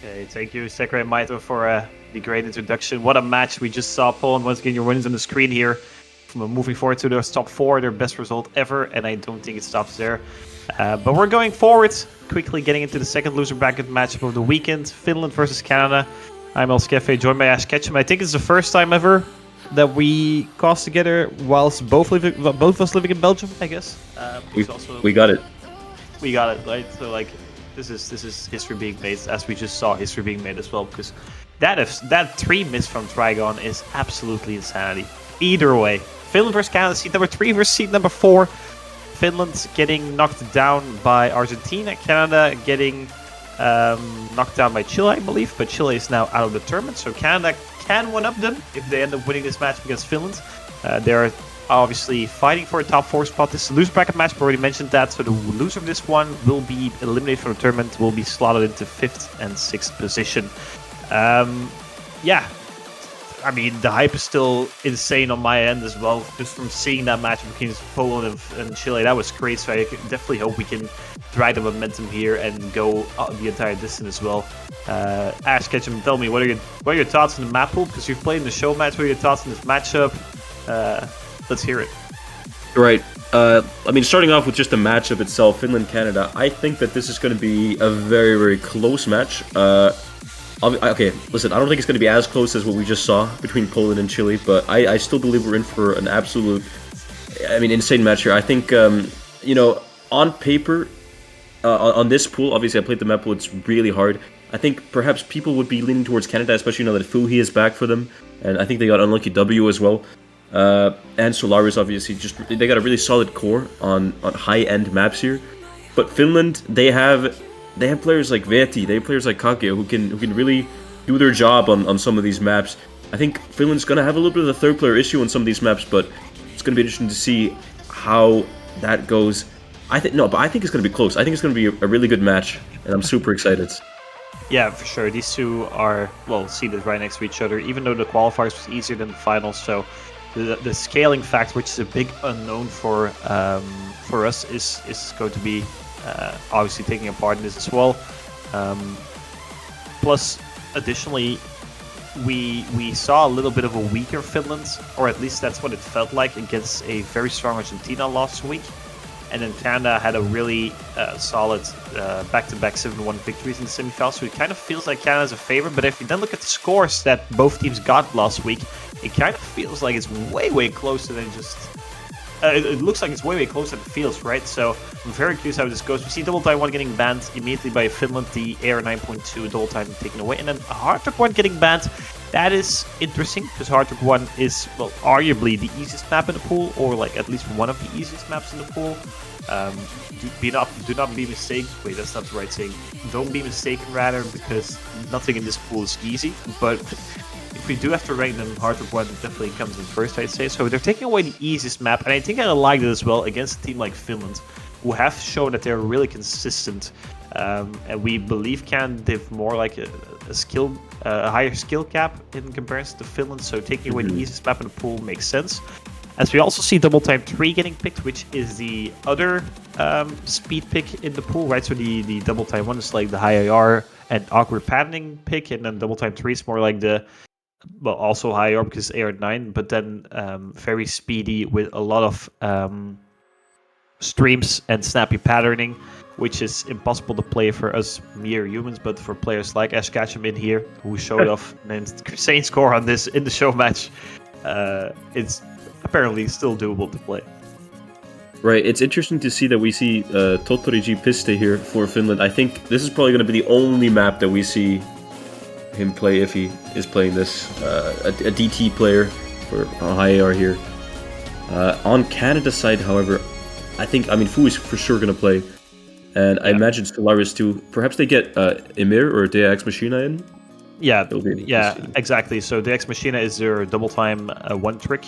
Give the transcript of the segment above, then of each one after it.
Okay, thank you, Sekre and Maito, for the great introduction. What a match we just saw, Paul, and once again, your winners on the screen here. From moving forward to their top 4, their best result ever, and I don't think it stops there. But we're going forward, quickly getting into the second loser bracket matchup of the weekend, Finland versus Canada. I'm Elskefe, joined by Ash Ketchum. I think it's the first time ever that we cast together whilst both of us living in Belgium, I guess. We got it. We got it, right? So like, this is history being made, as we just saw history being made as well, because that 3 miss from Trigon is absolutely insanity. Either way, Finland versus Canada, seed number 3 versus seed number 4. Finland getting knocked down by Argentina, Canada getting knocked down by Chile, I believe, but Chile is now out of the tournament, so Canada can one-up them if they end up winning this match against Finland. They're obviously fighting for a top 4 spot. This is a loser bracket match, we already mentioned that, so the loser of this one will be eliminated from the tournament, will be slotted into 5th and 6th position. Yeah, I mean, the hype is still insane on my end as well, just from seeing that match between Poland and Chile. That was great, so I definitely hope we can ride the momentum here and go the entire distance as well. Ash Ketchum, tell me, what are your thoughts on the map pool? Because you've played in the show match, what are your thoughts on this matchup? Let's hear it. Right. I mean, starting off with just the matchup itself, Finland-Canada, I think that this is going to be a very, very close match. Okay, listen, I don't think it's going to be as close as what we just saw between Poland and Chile, but I still believe we're in for an absolute, insane match here. I think, on paper, on this pool, obviously I played the map pool, it's really hard. I think perhaps people would be leaning towards Canada, especially now that Fuhi is back for them, and I think they got unlucky W as well. And Solaris, obviously, they got a really solid core on high-end maps here. But Finland, they have players like Veti, they have players like Kage who can really do their job on some of these maps. I think Finland's gonna have a little bit of a third player issue on some of these maps, but it's gonna be interesting to see how that goes. I think it's gonna be close. I think it's gonna be a really good match, and I'm super excited. Yeah, for sure. These two are, well, seated right next to each other, even though the qualifiers was easier than the finals, so the scaling fact, which is a big unknown for us, is going to be obviously taking a part in this as well. Plus, additionally, we saw a little bit of a weaker Finland, or at least that's what it felt like, against a very strong Argentina last week. And then Canada had a really solid back-to-back 7-1 victories in the semifinals, so it kind of feels like Canada's a favorite. But if you then look at the scores that both teams got last week, it kind of feels like it's way closer than just... it looks like it's way closer than it feels, right? So I'm very curious how this goes. We see Double Time 1 getting banned immediately by Finland, the Air 9.2 Double Time taken away, and then Hard Rock 1 getting banned. That is interesting, because Hard Rock 1 is, well, arguably the easiest map in the pool, or like at least one of the easiest maps in the pool. Do not be mistaken. Wait, that's not the right saying. Don't be mistaken, rather, because nothing in this pool is easy. But if we do have to rank them, Hard Rock 1 definitely comes in first, I'd say. So they're taking away the easiest map, and I think I like it as well against a team like Finland, who have shown that they're really consistent. And we believe they've more like a higher skill cap in comparison to Finland. So taking away the easiest map in the pool makes sense. As we also see Double Time 3 getting picked, which is the other speed pick in the pool, right? So the Double Time 1 is like the high IR and awkward patterning pick, and then Double Time 3 is more like the, well, also high IR because it's AR9, but then very speedy with a lot of streams and snappy patterning, which is impossible to play for us mere humans, but for players like Ash Ketchum in here, who showed off an insane score on this in the show match, it's apparently still doable to play. Right, it's interesting to see that we see Totoriji Piste here for Finland. I think this is probably going to be the only map that we see him play if he is playing this. A DT player for a high AR here. On Canada's side, however, Fu is for sure going to play. And I imagine Stellaris too. Perhaps they get Emir or DX Machina in? Yeah, exactly. So DX Machina is their Double Time 1 trick.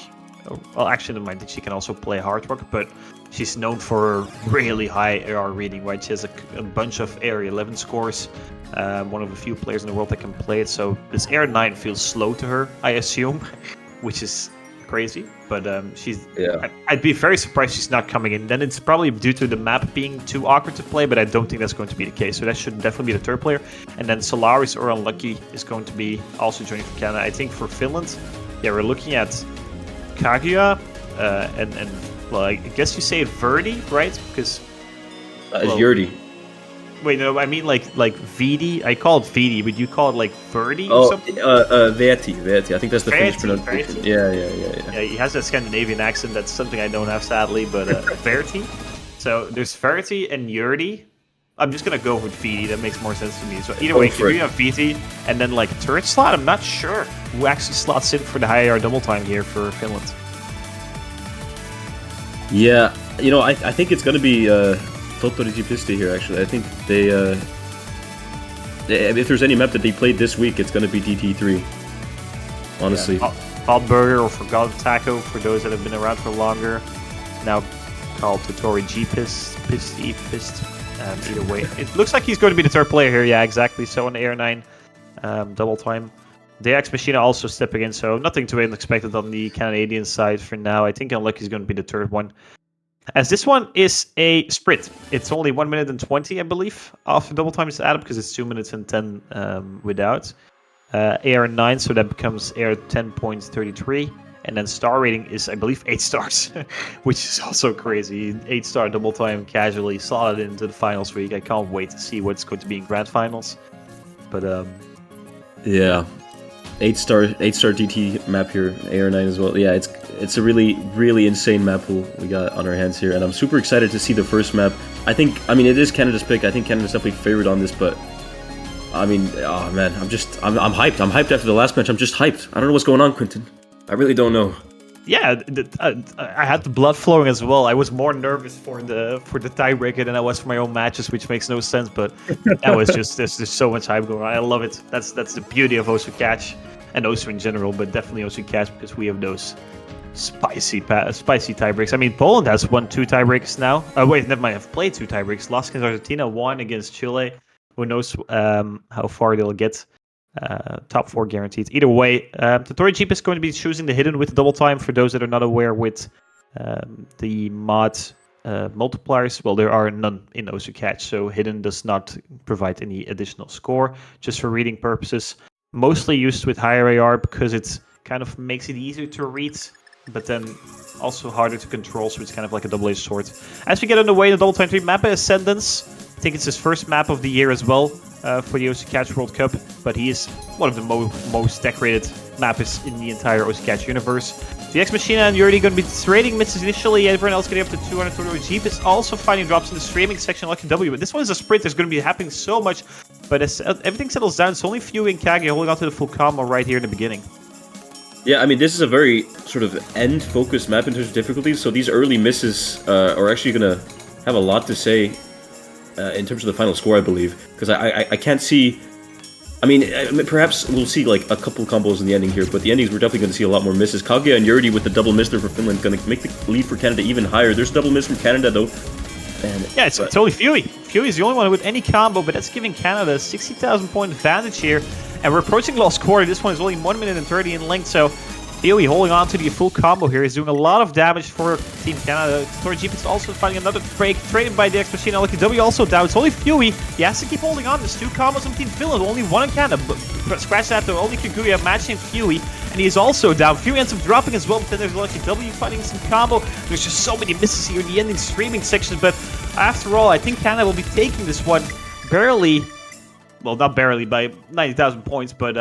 Well, actually, never mind. She can also play Hard Rock, but she's known for really high AR reading, right? She has a bunch of AR 11 scores. One of the few players in the world that can play it. So this AR 9 feels slow to her, I assume, which is crazy, but she's. Yeah. I'd be very surprised she's not coming in. Then it's probably due to the map being too awkward to play, but I don't think that's going to be the case. So that should definitely be the third player. And then Solaris or Unlucky is going to be also joining from Canada. I think for Finland, yeah, we're looking at Kaguya and well, I guess you say Verdi, right? Because It's Yurdi. wait, no, I mean like VD. I call it VD, but you call it like Verdi or Oh, something. Veti. I think that's the Finnish Verti, pronunciation. Verti? Yeah. Yeah, he has that Scandinavian accent. That's something I don't have, sadly, but Verti. So there's Verti and Yurdi. I'm just gonna go with VD. That makes more sense to me. So either way, if you have VT and then like turret slot, I'm not sure who actually slots in for the high AR double time here for Finland. Yeah, you know, I think it's gonna be Totori Gipisti here. Actually, I think they if there's any map that they played this week, it's gonna be DT3. Honestly, Yeah. Hot Burger or Forgotten Taco for those that have been around for longer. Now called Totori Gipisti. Either way, it looks like he's going to be the third player here. Yeah, exactly. So on the Air 9 double time. The Ex Machina also stepping in, so nothing too unexpected on the Canadian side for now. I think Unlucky is going to be the third one. As this one is a sprint. It's only 1 minute and 20, I believe, after double time is added, because it's 2 minutes and 10 without. AR 9, so that becomes AR 10.33. And then star rating is, I believe, 8 stars, which is also crazy. 8-star double time casually slotted into the finals week. I can't wait to see what's going to be in grand finals. But yeah, 8-star DT map here, AR9 as well. Yeah, it's a really insane map pool we got on our hands here, and I'm super excited to see the first map. I mean, it is Canada's pick. I think Canada's definitely favored on this, but I mean, oh man, I'm hyped. I'm hyped after the last match. I'm just hyped. I don't know what's going on, Quentin. I really don't know. Yeah, I had the blood flowing as well. I was more nervous for the tiebreaker than I was for my own matches, which makes no sense. But that was just there's so much hype going on. I love it. That's the beauty of Osu Catch and Osu in general, but definitely Osu Catch because we have those spicy tiebreaks. I mean, Poland has won 2 tiebreaks now. Wait, never mind. I've played 2 tiebreaks. Lost against Argentina, won against Chile. Who knows how far they'll get. Top 4 guaranteed. Either way, Totori Jeep is going to be choosing the hidden with the double time. For those that are not aware with the mod multipliers, well, there are none in Osu Catch, so hidden does not provide any additional score, just for reading purposes. Mostly used with higher AR because it kind of makes it easier to read, but then also harder to control, so it's kind of like a double-edged sword. As we get underway, the double time 3 map Ascendance. I think it's his first map of the year as well for the Osu Catch World Cup, but he is one of the most decorated mappers in the entire Osu Catch universe. The Ex Machina and Yuri going to be trading misses initially. Everyone else getting up to 200. Totori Jeep is also finding drops in the streaming section. Lucky W, but this one is a sprint. There's going to be happening so much, but as everything settles down, it's only Few and Kage holding on to the full combo right here in the beginning. Yeah, I mean, this is a very sort of end-focused map in terms of difficulties, so these early misses are actually going to have a lot to say in terms of the final score, I believe, because I can't see. I mean, perhaps we'll see like a couple combos in the ending here, but the endings we're definitely going to see a lot more misses. Kaguya and Yurdi with the double miss there for Finland, going to make the lead for Canada even higher. There's a double miss from Canada though. And yeah, it's only Fury. Fury is the only one with any combo, but that's giving Canada a 60,000 point advantage here. And we're approaching lost quarter. This one is only 1 minute and 30 in length, so Fury holding on to the full combo here is doing a lot of damage for Team Canada. Totori Jeep is also finding another break, traded by the Ex Machina. Lucky W also down. It's only Fury. He has to keep holding on. There's 2 combos from Team Finland, only 1 in Canada. But scratch that though, only Kaguya matching Fury, and he is also down. Fury ends up dropping as well, but then there's Lucky W finding some combo. There's just so many misses here in the ending streaming sections, but after all, I think Canada will be taking this one barely, well, not barely, by 90,000 points, but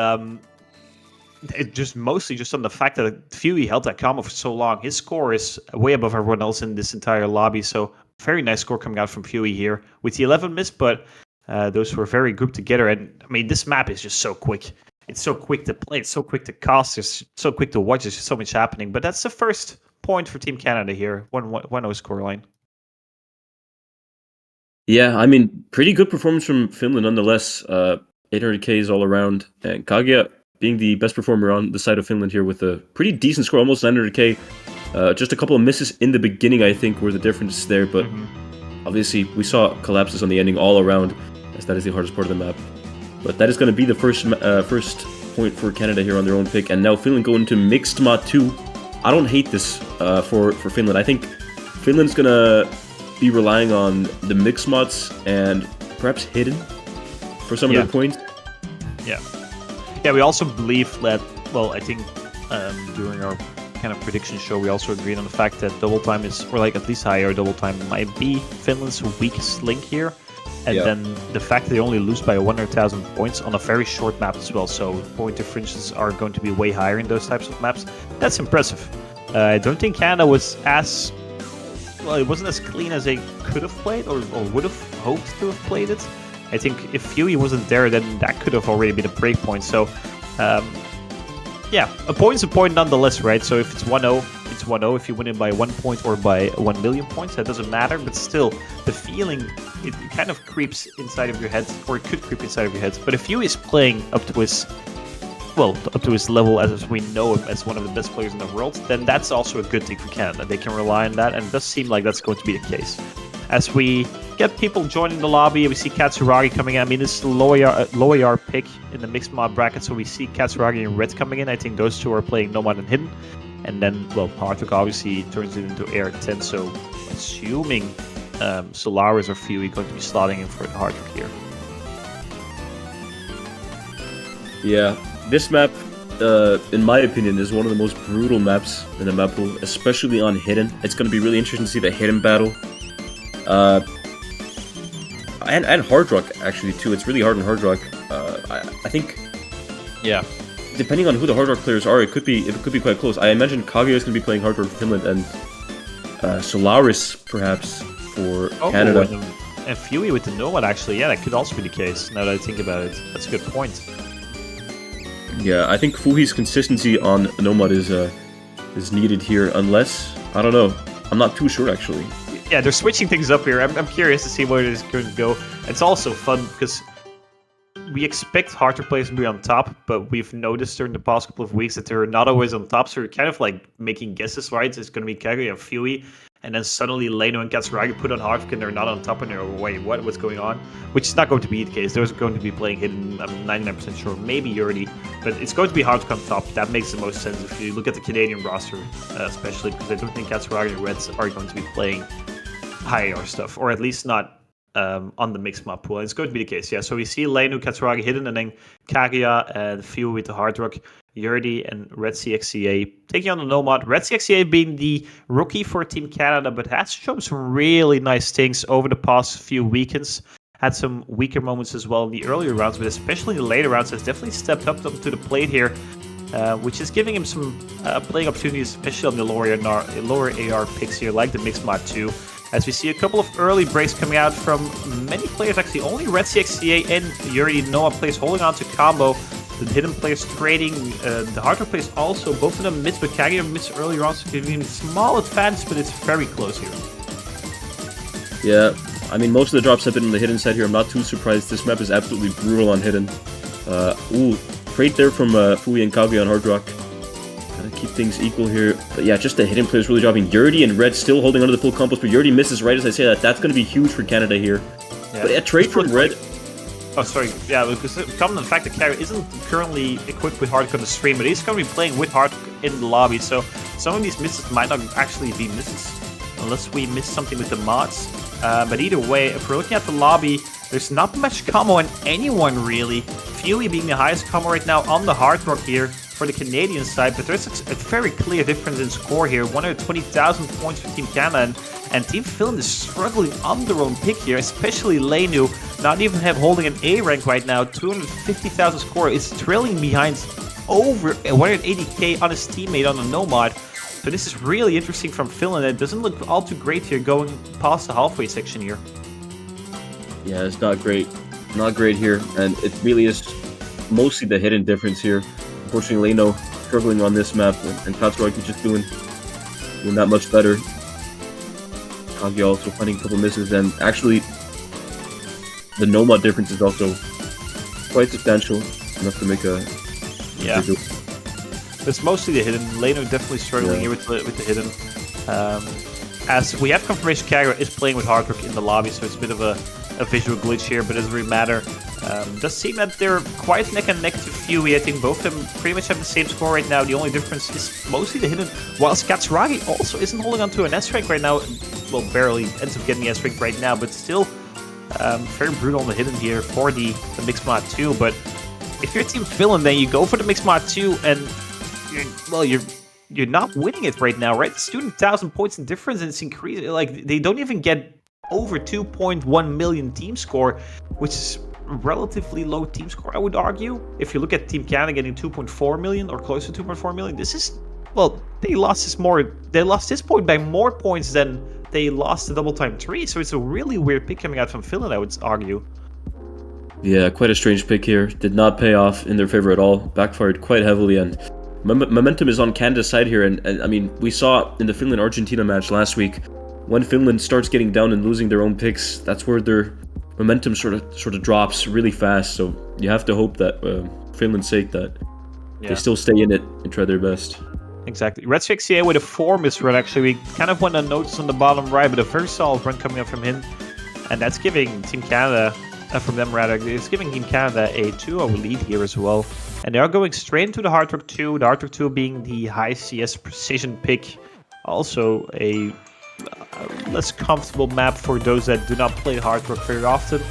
it just mostly just on the fact that Fury held that combo for so long. His score is way above everyone else in this entire lobby, so very nice score coming out from Fury here with the 11 miss, but those were very grouped together. And I mean, this map is just so quick. It's so quick to play. It's so quick to cast. It's so quick to watch. There's just so much happening. But that's the first point for Team Canada here. 1-0 scoreline. yeah, I mean, pretty good performance from Finland nonetheless. 800Ks all around, and Kaguya being the best performer on the side of Finland here with a pretty decent score, almost 900k. Just a couple of misses in the beginning, I think, were the difference there, but obviously we saw collapses on the ending all around, as that is the hardest part of the map. But that is going to be the first point for Canada here on their own pick, and now Finland going to mixed mod 2. I don't hate this for Finland. I think Finland's gonna be relying on the mix mods and perhaps hidden for some of their points. Yeah. Yeah, we also believe that, well, I think during our kind of prediction show, we also agreed on the fact that double time is, or like at least higher double time might be Finland's weakest link here. And then the fact that they only lose by 100,000 points on a very short map as well, so point differences are going to be way higher in those types of maps. That's impressive. I don't think Canada was as, well, it wasn't as clean as they could have played or would have hoped to have played it. I think if Fuey wasn't there, then that could have already been a break point. So, yeah, a point's a point nonetheless, right? So if it's 1-0, it's 1-0. If you win it by 1 point or by 1 million points, that doesn't matter. But still, the feeling, it kind of creeps inside of your head, or it could creep inside of your head. But if Fuey is playing up to his, well, up to his level as we know him as one of the best players in the world, then that's also a good thing for Canada. They can rely on that, and it does seem like that's going to be the case. As we get people joining the lobby, we see Katsuragi coming in. I mean, this is the low AR pick in the mixed mod bracket, so we see Katsuragi and Red coming in. I think those two are playing Nomad and Hidden. And then, well, Hardrock obviously turns it into Air 10, so assuming Solaris or Fuey going to be slotting in for the Hardrock here. Yeah, this map, in my opinion, is one of the most brutal maps in the map pool, especially on Hidden. It's going to be really interesting to see the Hidden battle. And Hard Rock, actually, too. It's really hard on Hard Rock. I think, yeah, depending on who the Hard Rock players are, it could be quite close. I imagine Kaguya is going to be playing Hard Rock for Finland, and Solaris, perhaps, for Canada. And Fuey with the Nomad, actually, yeah, that could also be the case, now that I think about it. That's a good point. Yeah, I think Fuhi's consistency on Nomad is needed here, unless, I don't know, I'm not too sure, actually. Yeah, they're switching things up here. I'm curious to see where it is going to go. It's also fun because we expect harder players to be on top, but we've noticed during the past couple of weeks that they're not always on top, so we're kind of like making guesses, right? It's going to be Kaguya and Fuey, and then suddenly Leno and Katsuragi put on hard and they're not on top, and they're wait, what's going on? Which is not going to be the case. Those are going to be playing Hidden, I'm 99% sure, maybe Yurdi, but it's going to be hard to come top. That makes the most sense if you look at the Canadian roster, especially because I don't think Katsuragi and Reds are going to be playing high AR stuff, or at least not on the mixed map pool. And it's going to be the case, yeah. So we see Lenu, Katsuragi Hidden, and then Kaguya and Fuey with the Hard Rock, Yurdi and Red CXCA taking on the Nomad. Red CXCA being the rookie for Team Canada, but has shown some really nice things over the past few weekends. Had some weaker moments as well in the earlier rounds, but especially in the later rounds has definitely stepped up to the plate here, which is giving him some playing opportunities, especially on the lower AR picks here, like the Mixed Mod 2. As we see a couple of early breaks coming out from many players, actually only Red CXCA and Yuri Noah players holding on to combo. The Hidden players trading, the Hard Rock players also, both of them mids, but Kaguya mids earlier on, so giving him a small advantage, but it's very close here. Yeah, I mean, most of the drops have been on the Hidden side here. I'm not too surprised. This map is absolutely brutal on Hidden. Trade there from Fuey and Kaguya on Hard Rock. Gotta keep things equal here. But yeah, just the Hidden players really dropping. Yurdi and Red still holding onto the full combos, but Yurdi misses right as I say that. That's going to be huge for Canada here. Yeah. But a trade from Red... Oh, sorry. Yeah, because common the fact that Kaguya isn't currently equipped with Hard on the stream, but he's going to be playing with Hard in the lobby, so some of these misses might not actually be misses, unless we miss something with the mods. But either way, if we're looking at the lobby, there's not much combo on anyone, really. Fuey being the highest combo right now on the Hard Rock here for the Canadian side, but there's a very clear difference in score here. 120,000 points for Team Canada, and Team Finland is struggling on their own pick here, especially Lenu, not even holding an A rank right now. 250,000 score is trailing behind over 180k on his teammate on the Nomad. So this is really interesting from Finland. It doesn't look all too great here going past the halfway section here. Yeah, it's not great. Not great here, and it really is mostly the Hidden difference here. Unfortunately, Leno struggling on this map, and Katsuragi just doing that much better. Kaguya also finding a couple misses, and actually, the Nomad difference is also quite substantial, enough to make a... Yeah. It's mostly the Hidden. Leno definitely struggling here with the Hidden. As we have confirmation, Kaguya is playing with Hard Rock in the lobby, so it's a bit of a visual glitch here, but it doesn't really matter. Does seem that they're quite neck and neck to Fuey. I think both of them pretty much have the same score right now. The only difference is mostly the hidden. While Skatsragi also isn't holding on to an S rank right now. Well, barely ends up getting the S rank right now, but still very brutal on the hidden here for the Mixed Mod 2. But if you're Team Finland, then you go for the Mixed Mod 2, and you're not winning it right now, right? It's 2,000 points in difference, and it's increasing. Like, they don't even get over 2.1 million team score, which is relatively low team score, I would argue. If you look at Team Canada getting 2.4 million or close to 2.4 million, this is, well, they lost this point by more points than they lost the double time 3, so it's a really weird pick coming out from Finland, I would argue. Yeah, quite a strange pick here. Did not pay off in their favor at all. Backfired quite heavily, and momentum is on Canada's side here. And I mean, we saw in the Finland-Argentina match last week, when Finland starts getting down and losing their own picks, that's where their momentum sort of drops really fast. So you have to hope that Finland's sake that they still stay in it and try their best. Exactly. RedStrixCA with a 4 misrun, actually. We kind of want to notice on the bottom right, but a very solid run coming up from him. And that's giving Team Canada, from them rather, it's giving Team Canada a 2-0 lead here as well. And they are going straight into the Hard Rock 2, the Hard Rock 2 being the high CS precision pick. Also a less comfortable map for those that do not play Hard Rock very often.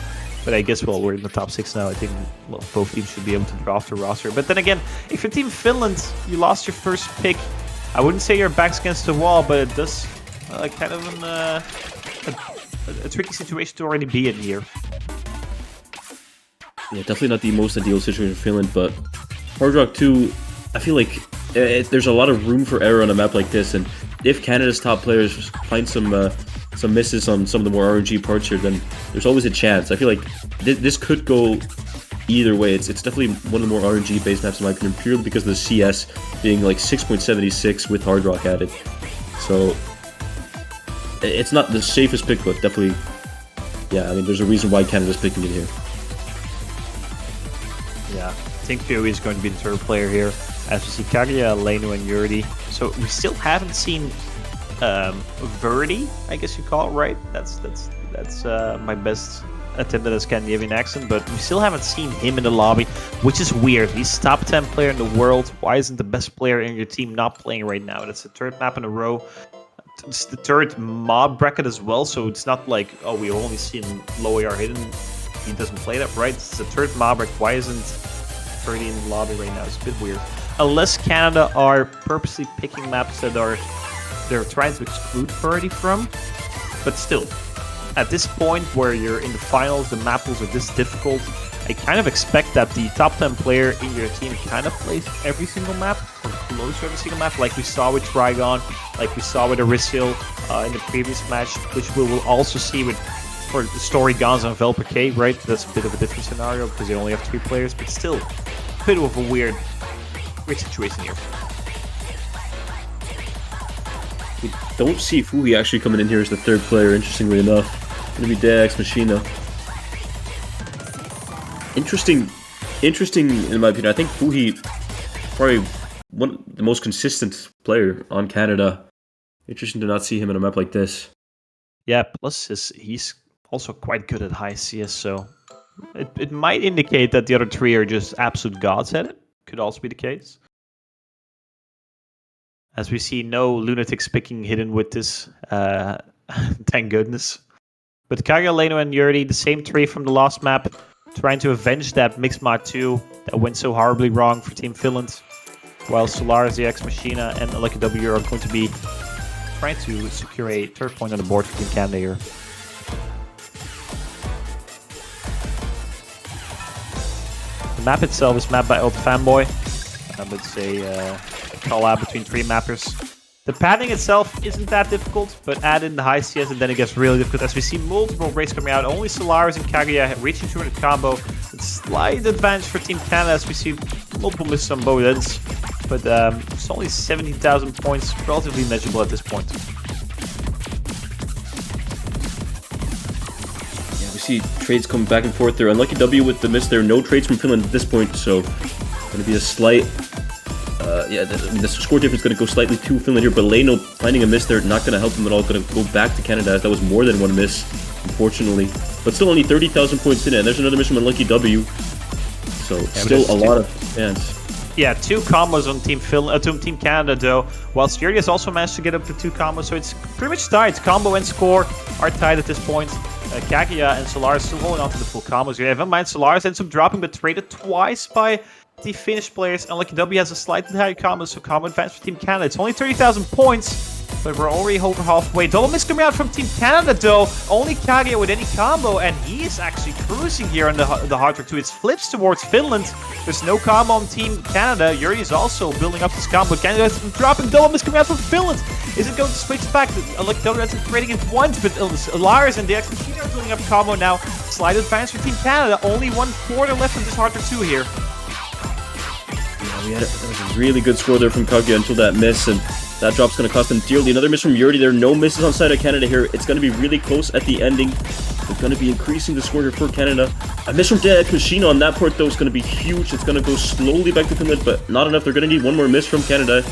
But I guess, well, we're in the top 6 now. I think, well, both teams should be able to draft the roster. But then again, if you're Team Finland, you lost your first pick. I wouldn't say your back's against the wall, but it does kind of a tricky situation to already be in here. Yeah, definitely not the most ideal situation for Finland, but Hard Rock 2, I feel like there's a lot of room for error on a map like this, and if Canada's top players find some misses on some of the more RNG parts here, then there's always a chance. I feel like this could go either way. It's definitely one of the more RNG-based maps in my opinion, purely because of the CS being like 6.76 with Hard Rock added. So it's not the safest pick, but definitely, yeah, I mean, there's a reason why Canada's picking it here. Yeah, I think Fuey is going to be the third player here. As we see Kaguya, Leno, and Yurdi. So we still haven't seen Verdi, I guess you call it, right? That's my best attempt at a Scandinavian accent, but we still haven't seen him in the lobby, which is weird. He's top 10 player in the world. Why isn't the best player in your team not playing right now? That's the third map in a row. It's the third mob bracket as well, so it's not like, oh, we've only seen low AR hidden. He doesn't play that, right? It's the third mob bracket. Why isn't Verdi in the lobby right now? It's a bit weird. Unless Canada are purposely picking maps that they're trying to exclude Verdi from. But still, at this point where you're in the finals, the map rules are this difficult, I kind of expect that the top 10 player in your team kind of plays every single map, or close to every single map, like we saw with Trigon, like we saw with Arisil in the previous match, which we will also see with for the Story Gonzo and Velper K, right? That's a bit of a different scenario because they only have 3 players, but still a bit of a weird situation here. We don't see Fuhi actually coming in here as the third player, interestingly enough. Gonna be Dex Machina. Interesting in my opinion. I think Fuhi probably the most consistent player on Canada. Interesting to not see him in a map like this. Yeah, plus he's also quite good at high CS, so it might indicate that the other 3 are just absolute gods at it. Could also be the case. As we see, no lunatics picking hidden with this. Thank goodness. But Kaga, Leno, and Yurdi, the same 3 from the last map, trying to avenge that Mixed Mod 2 that went so horribly wrong for Team Finland. While Solaris, the Ex Machina, and Lucky W are going to be trying to secure a third point on the board for Team Canada here. The map itself is mapped by Old Fanboy. It's a collab between 3 mappers. The padding itself isn't that difficult, but add in the high CS and then it gets really difficult as we see multiple breaks coming out. Only Solaris and Kaguya reaching 200 combo. It's slight advantage for Team Canada as we see multiple misses on both ends. But it's only 17,000 points, relatively negligible at this point. Yeah, we see trades come back and forth there. Unlucky W with the miss there. No trades from Finland at this point, so going to be a slight... the score difference is going to go slightly to Finland here, but Leno finding a miss there, not going to help him at all. Going to go back to Canada as that was more than one miss, unfortunately. but still only 30,000 points in it. And there's another mission with Lucky W. So still a lot of fans. Yeah, 2 combos on Team Canada though, while Sturdy has also managed to get up to 2 combos, so it's pretty much tied. Combo and score are tied at this point. Kaguya and Solaris still holding on to the full combos here. Never mind, Solaris ends up dropping, but traded twice by the Finnish players, and Lucky W has a slightly higher combo, so combo advance for Team Canada. It's only 30,000 points. But we're already over halfway. Double miss coming out from Team Canada though. Only Kaguya with any combo, and he is actually cruising here on the hard rock 2. It flips towards Finland. There's no combo on Team Canada. Yuri is also building up this combo. Canada is dropping. Double miss coming out from Finland. Is it going to switch back? Like double is creating it once, but Lars and the X Machine are building up combo now. Slight advance for Team Canada. Only 1/4 left in this hard rock 2 here. Yeah, that was a really good score there from Kaguya until that miss, and that drop's going to cost them dearly. Another miss from Yuri. There are no misses on side of Canada here. It's going to be really close at the ending. It's going to be increasing the score here for Canada. A miss from Kushina on that port, though, is going to be huge. It's going to go slowly back to Finland, but not enough. They're going to need one more miss from Canada.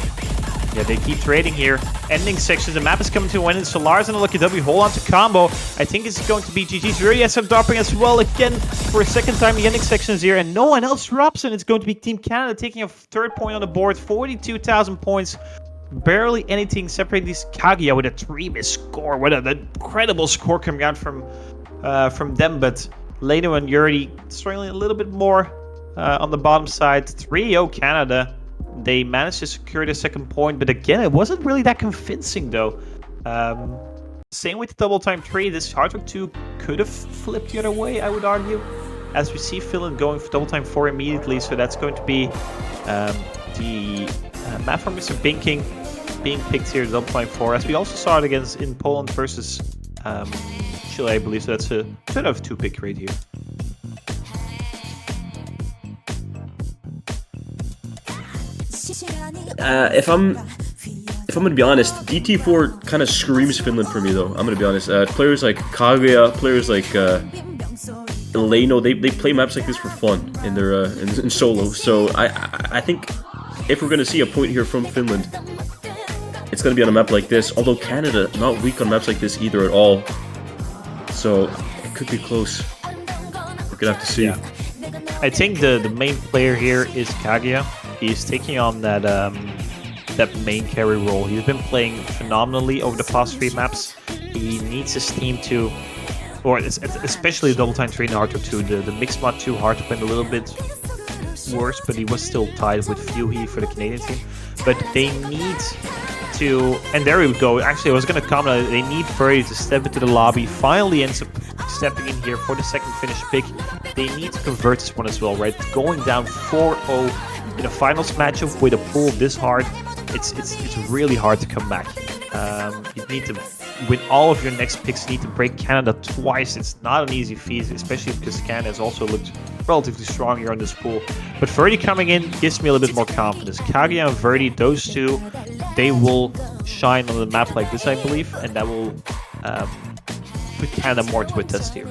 Yeah, they keep trading here. Ending sections. The map is coming to an end. So Lars and Lucky W hold on to combo. I think it's going to be GG's. Yuri ends up dropping as well again for a second time. The ending sections here, and no one else drops, and it's going to be Team Canada taking a 3rd point on the board. 42,000 points. Barely anything separating these. Kaguya with a 3-miss score. What an incredible score coming out from them. But later on, Yuri struggling a little bit more on the bottom side. 3-0 Canada. They managed to secure the 2nd point, but again, it wasn't really that convincing though. Same with the double time 3. This hard rock 2 could have flipped the other way, I would argue, as we see Finland going for double time 4 immediately. So that's going to be the map for Mr. Binking being picked here, double time 4, as we also saw it against in Poland versus Chile, I believe. So that's a 2 out of 2 pick rate here. If I'm gonna be honest, DT4 kind of screams Finland for me, though. I'm gonna be honest. Players like Kaguya, players like Leno, they play maps like this for fun in their in solo. So I think if we're gonna see a point here from Finland, it's gonna be on a map like this. Although Canada not weak on maps like this either at all, so it could be close. We're gonna have to see. Yeah. I think the main player here is Kaguya. He's taking on that main carry role. He's been playing phenomenally over the past 3 maps. He needs his team to, or especially double time 3 and hard rock 2. The mixed mod 2 hard went a little bit worse, but he was still tied with Fuhi for the Canadian team. But they need to, and there we go. Actually, I was going to comment. They need Furry to step into the lobby. Finally ends up stepping in here for the 2nd Finnish pick. They need to convert this one as well, right? Going down 4-0 in a finals matchup with a pool this hard, it's really hard to come back. You need to win all of your next picks. You need to break Canada twice. It's not an easy feat, especially because Canada has also looked relatively strong here on this pool. But Verdi coming in gives me a little bit more confidence. Kaguya and Verdi, those two, they will shine on the map like this, I believe, and that will put Canada more to a test here.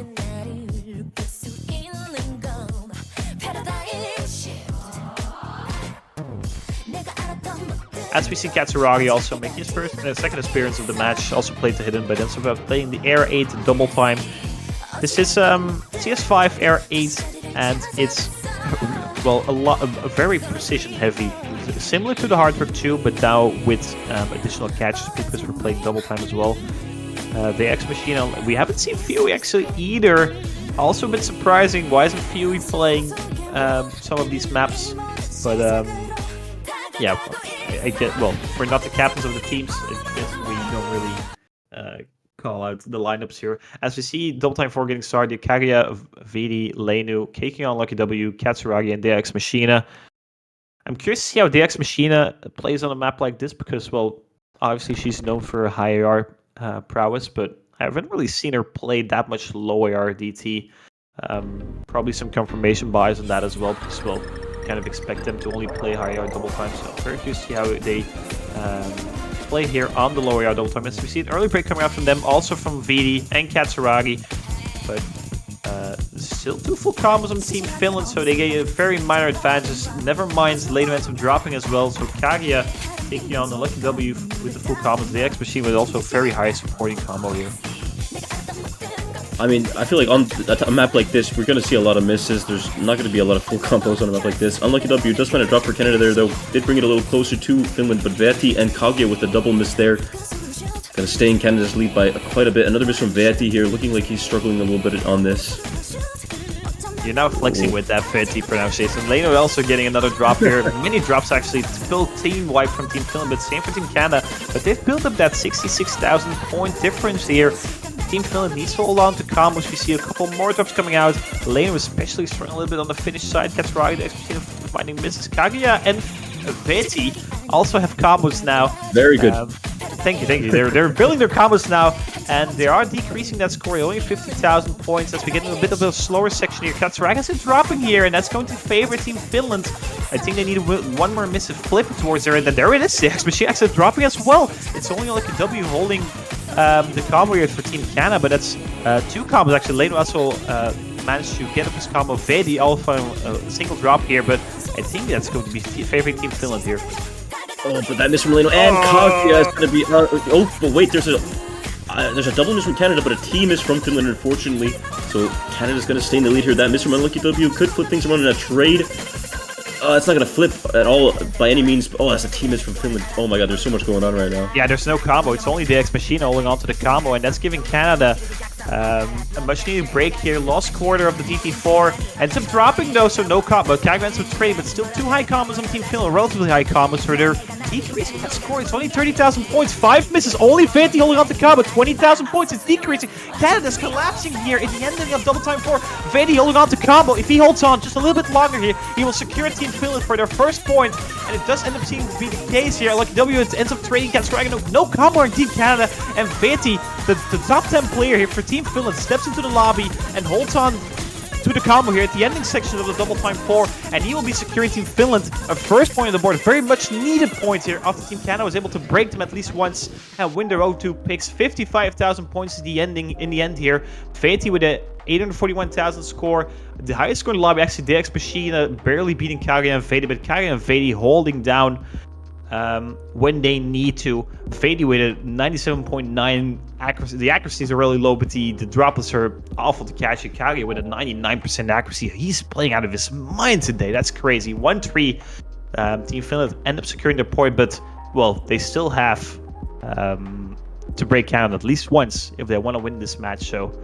As we see Katsuragi also making his second appearance of the match, also played the hidden, but ends up playing the Air 8 double time. This is CS5 Air 8, and it's a very precision heavy, similar to the Hard Rock 2, but now with additional catches because we're playing double time as well. The X Machine, we haven't seen Fury actually either. Also a bit surprising. Why isn't Fury playing some of these maps? But yeah, I get, well, we're not the captains of the teams. We don't really call out the lineups here. As we see double time 4 getting started, Kaguya, VD, Lenu, taking on Lucky W, Katsuragi, and DX Machina. I'm curious to see how DX Machina plays on a map like this because, well, obviously she's known for her high AR prowess, but I haven't really seen her play that much low AR DT. Probably some confirmation bias on that as well, because, well, kind of expect them to only play high AR double time, so very curious to see how they play here on the low AR double time. As we see an early break coming out from them, also from VD and Katsuragi, but still 2 full combos on Team Finland, so they get a very minor advantages. Never mind, later ends up dropping as well, so Kaguya taking on the Lucky W with the full combos. The X Machine with also a very high supporting combo here. I mean, I feel like on a map like this, we're going to see a lot of misses. There's not going to be a lot of full combos on a map like this. Unlucky W does find a drop for Canada there, though. Did bring it a little closer to Finland, but Veeti and Kaguya with the double miss there. Going to stay in Canada's lead by quite a bit. Another miss from Veeti here, looking like he's struggling a little bit on this. You're now flexing with that Veeti pronunciation. Leno also getting another drop here. Many drops actually to build team wipe from Team Finland, but same for Team Canada. But they've built up that 66,000 point difference here. Team Finland needs to hold on to combos. We see a couple more drops coming out. Leno especially struggling a little bit on the finish side. Katsuragi especially finding misses. Kaguya and Veeti also have combos now. Very good. Thank you. They're building their combos now, and they are decreasing that score. Only 50,000 points as we get into a bit of a slower section here. Katsuragi is dropping here, and that's going to favor Team Finland. I think they need one more miss to flip it towards there, and then there it is. But she actually dropping as well. It's only like a W holding the combo here for Team Canada, but that's two combos actually. Leno also managed to get up his combo. Veeti also a single drop here, but I think that's going to be favoring Team Finland here. Oh, but that miss from Leno and Kaguya is going to be... oh, but wait, there's a double miss from Canada, but a T miss from Finland, unfortunately. So Canada's going to stay in the lead here. That miss from Unlucky W could flip things around in a trade. It's not going to flip at all by any means. Oh, that's a T miss from Finland. Oh my god, there's so much going on right now. Yeah, there's no combo. It's only the X Machine holding on to the combo, and that's giving Canada a much-needed break here. Lost quarter of the DT4. Ends up dropping, though, so no combo. Kaguya ends up trading, but still 2 high combos on Team Finland. Relatively high combos for their decreasing that score. It's only 30,000 points. 5 misses. Only Veeti holding on to combo. 20,000 points. It's decreasing. Canada's collapsing here in the ending of double time 4. Veeti holding on to combo. If he holds on just a little bit longer here, he will secure Team Finland for their first point. And it does end up seeming to be the case here. Lucky W ends up trading Katsuragi. No combo in Team Canada. And Veeti, the top 10 player here for Team Finland, steps into the lobby and holds on to the combo here at the ending section of the double time 4, and he will be securing Team Finland a first point on the board. Very much needed point here after Team Canada was able to break them at least once and win their 0-2 picks. 55,000 points in the end here. Veeti with a 841,000 score, the highest score in the lobby. Actually, DX Machine barely beating Kaguya and Veeti, but Kaguya and Veeti holding down when they need to. Veeti with a 97.9 accuracy. The accuracies are really low, but the droplets are awful to catch. Kaguya with a 99% accuracy. He's playing out of his mind today. That's crazy. 1-3. Team Finland end up securing their point, but, well, they still have to break Canada at least once if they want to win this match, so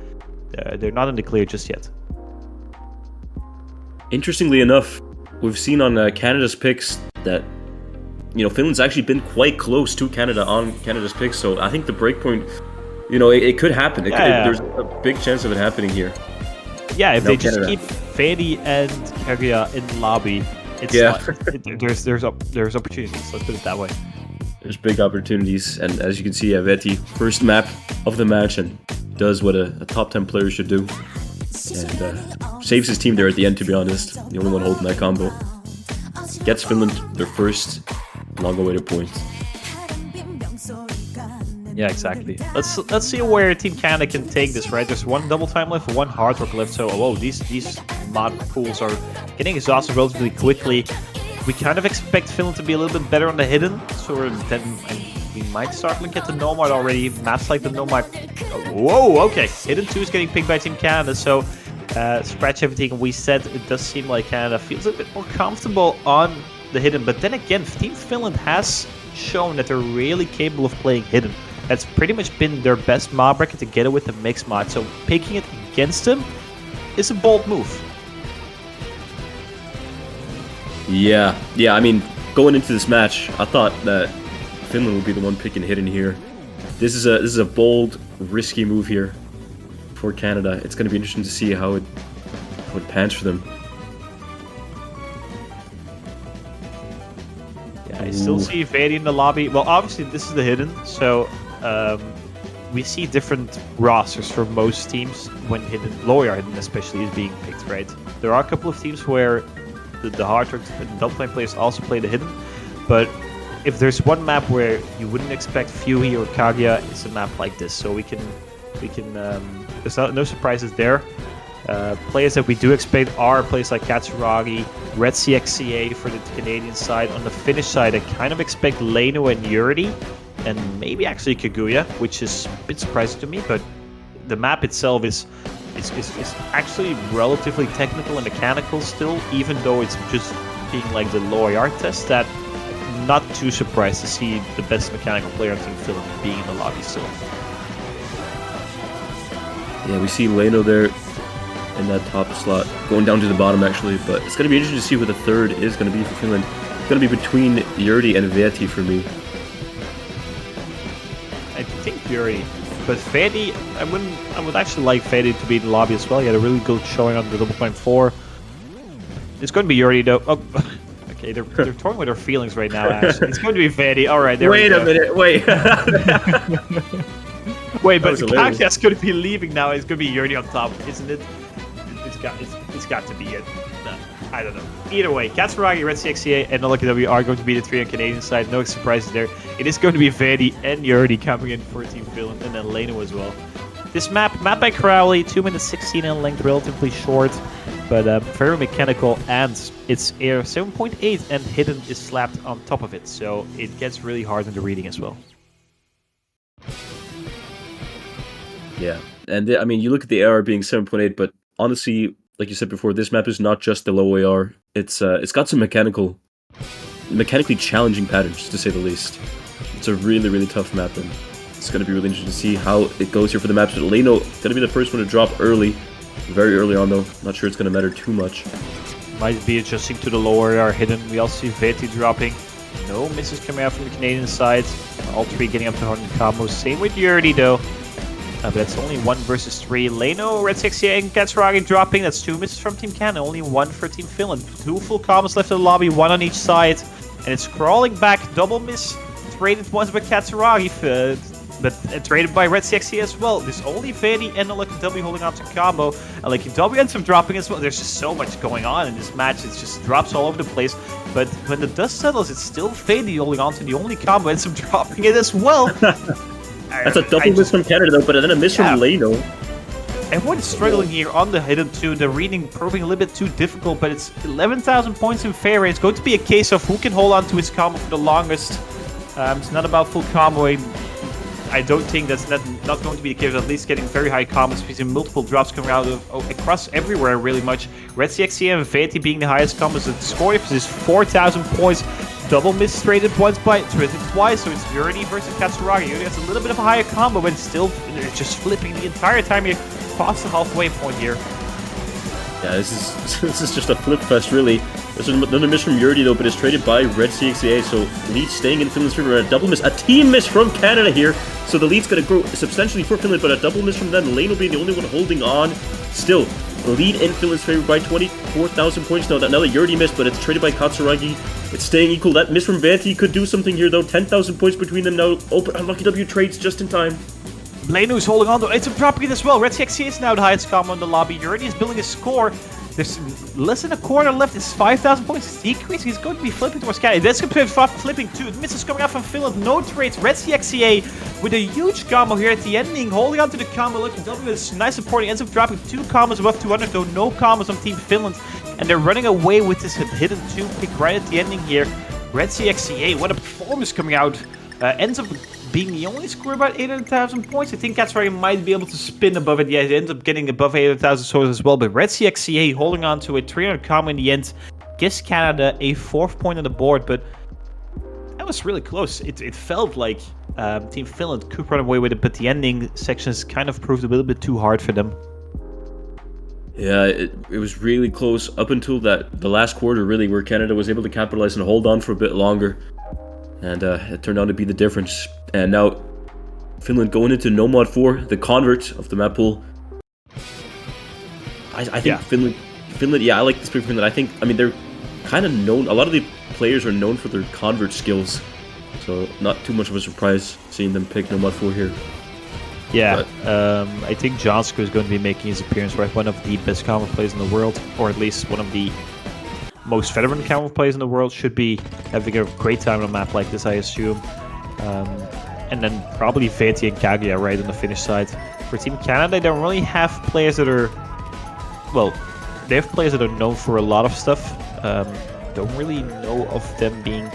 they're not in the clear just yet. Interestingly enough, we've seen on Canada's picks that Finland's actually been quite close to Canada on Canada's picks, so I think the breakpoint, it could happen. There's a big chance of it happening here. Yeah, if they just keep Veeti and Kaguya in the lobby, there's opportunities. Let's put it that way. There's big opportunities, and as you can see, Veeti, first map of the match, and does what a top 10 player should do, and saves his team there at the end. To be honest, the only one holding that combo. Gets Finland their first long-awaited point. Yeah, exactly. Let's see where Team Canada can take this. Right, there's one double time left, one hard rock left. So, whoa, these mod pools are getting exhausted relatively quickly. We kind of expect Finland to be a little bit better on the hidden, so then we might start looking at the Nomad already. Maps like the Nomad. Whoa, okay. Hidden 2 is getting picked by Team Canada, so scratch everything we said. It does seem like Canada feels a bit more comfortable on the hidden, but then again, Team Finland has shown that they're really capable of playing hidden. That's pretty much been their best mod bracket together with the mixed mod, so picking it against them is a bold move. Yeah, I mean, going into this match, I thought that Finland would be the one picking hidden here. This is a bold, risky move here for Canada. It's going to be interesting to see how it pans for them. Yeah, I still see Veeti in the lobby. Well, obviously this is the hidden, so we see different rosters for most teams when hidden, lower hidden especially, is being picked, right? There are a couple of teams where the hard rock and double time players also play the hidden, but if there's one map where you wouldn't expect Fuey or Kaguya, it's a map like this. So we can there's no surprises there. Players that we do expect are players like Katsuragi, Red CXCA for the Canadian side. On the Finnish side, I kind of expect Leno and Yuri, and maybe actually Kaguya, which is a bit surprising to me, but the map itself is actually relatively technical and mechanical still, even though it's just being like the low IR test. That I'm not too surprised to see the best mechanical player on Team Finland being in the lobby still. Yeah, we see Leno there in that top slot, going down to the bottom actually, but it's going to be interesting to see who the third is going to be for Finland. It's going to be between Yurdi and Veti for me. I think Yurdi, but Veti, I would actually like Veti to be in the lobby as well. He had a really good showing on the 0.4. It's going to be Yurdi though. Oh, okay, they're toying with their feelings right now. Actually, it's going to be Veti. All right, there we go. Wait a minute, wait. Wait, but Kakia's going to be leaving now. It's going to be Yurdi on top, isn't it? It's got to be it. No, I don't know. Either way, Katsuragi, Red CXCA, and Lucky W are going to be the three on Canadian side. No surprises there. It is going to be Veti and Yurdi coming in for Team Finland, and then Leno as well. This map by Crowley, 2 minutes 16 in length, relatively short, but very mechanical, and it's air 7.8, and hidden is slapped on top of it, so it gets really hard in the reading as well. Yeah, and I mean, you look at the AR being 7.8, but honestly, like you said before, this map is not just the low AR. It's got some mechanically challenging patterns, to say the least. It's a really, really tough map, and it's going to be really interesting to see how it goes here for the maps. But Leno going to be the first one to drop early, very early on though. Not sure it's going to matter too much. Might be adjusting to the lower AR hidden. We also see Veti dropping. No misses coming out from the Canadian side. All three getting up to 100 combos. Same with Yurdi though. But that's only 1 versus 3. Leno, Red 68, and Katsuragi dropping. That's 2 misses from Team Canada, only 1 for Team Finland. 2 full combos left in the lobby, 1 on each side. And it's crawling back. Double miss. Traded once by Katsuragi, but traded by Red CXC as well. There's only Veti and Lucky W holding on to combo. And Lucky W ends up dropping as well. There's just so much going on in this match. It just drops all over the place. But when the dust settles, it's still Veti holding on to the only combo. Ends up dropping it as well. That's a double miss from Canada though, but then a miss from Leno. Everyone is struggling here on the hidden too. The reading proving a little bit too difficult, but it's 11,000 points in favor. It's going to be a case of who can hold on to his combo for the longest. It's not about full comboing. I don't think that's not going to be the case. At least getting very high combos, because multiple drops coming out of across everywhere really much. Red CXC and Veti being the highest combos. The score is 4,000 points. Double miss traded once by traded twice, so it's Yurdi versus Katsuragi. Yurdi has a little bit of a higher combo, but still just flipping the entire time here past the halfway point here. Yeah, this is just a flip fest really. There's another miss from Yurdi though, but it's traded by Red CXA, so lead staying in Finland's favor. A double miss, a team miss from Canada here, so the lead's going to grow substantially for Finland, but a double miss from them. Leno being the only one holding on. Still, the lead in Finland's favor by 24,000 points now. Another Yurdi miss, but it's traded by Katsuragi. It's staying equal. That miss from Veti could do something here though. 10,000 points between them now. Open Unlucky W trades just in time. Leno's holding on though. It's a dropping it as well. Red CXC is now the highest combo in the lobby. Yurdi is building a score. There's less than a quarter left. It's 5,000 points. It's decreasing. He's going to be flipping towards Canada. That's going to be flipping too. Misses coming out from Finland. No trades. Red CXCA with a huge combo here at the ending. Holding on to the combo. Looking W is nice supporting. Ends up dropping 2 combos above 200 though. No combos on Team Finland. And they're running away with this hidden 2 pick right at the ending here. Red CXCA, what a performance coming out. Ends up being the only score about 800,000 points. I think Katsuragi might be able to spin above it. Yeah, he ends up getting above 800,000 scores as well. But Red CXCA holding on to a 300 combo in the end. Gives Canada a 4th point on the board, but that was really close. It felt like Team Finland could run away with it, but the ending sections kind of proved a little bit too hard for them. Yeah, it was really close up until the last quarter, really, where Canada was able to capitalize and hold on for a bit longer. And it turned out to be the difference. And now, Finland going into No Mod 4, the convert of the map pool. I think Finland, yeah, I like this pick for Finland. I mean, they're kind of known, a lot of the players are known for their convert skills. So, not too much of a surprise seeing them pick No Mod 4 here. Yeah, I think Jonsko is going to be making his appearance, right? One of the best combo players in the world, or at least one of the most veteran combo players in the world, should be having a great time on a map like this, I assume. And then probably Veti and Kaguya right on the finish side. For Team Canada, they don't really have players that are... Well, they have players that are known for a lot of stuff. Don't really know of them being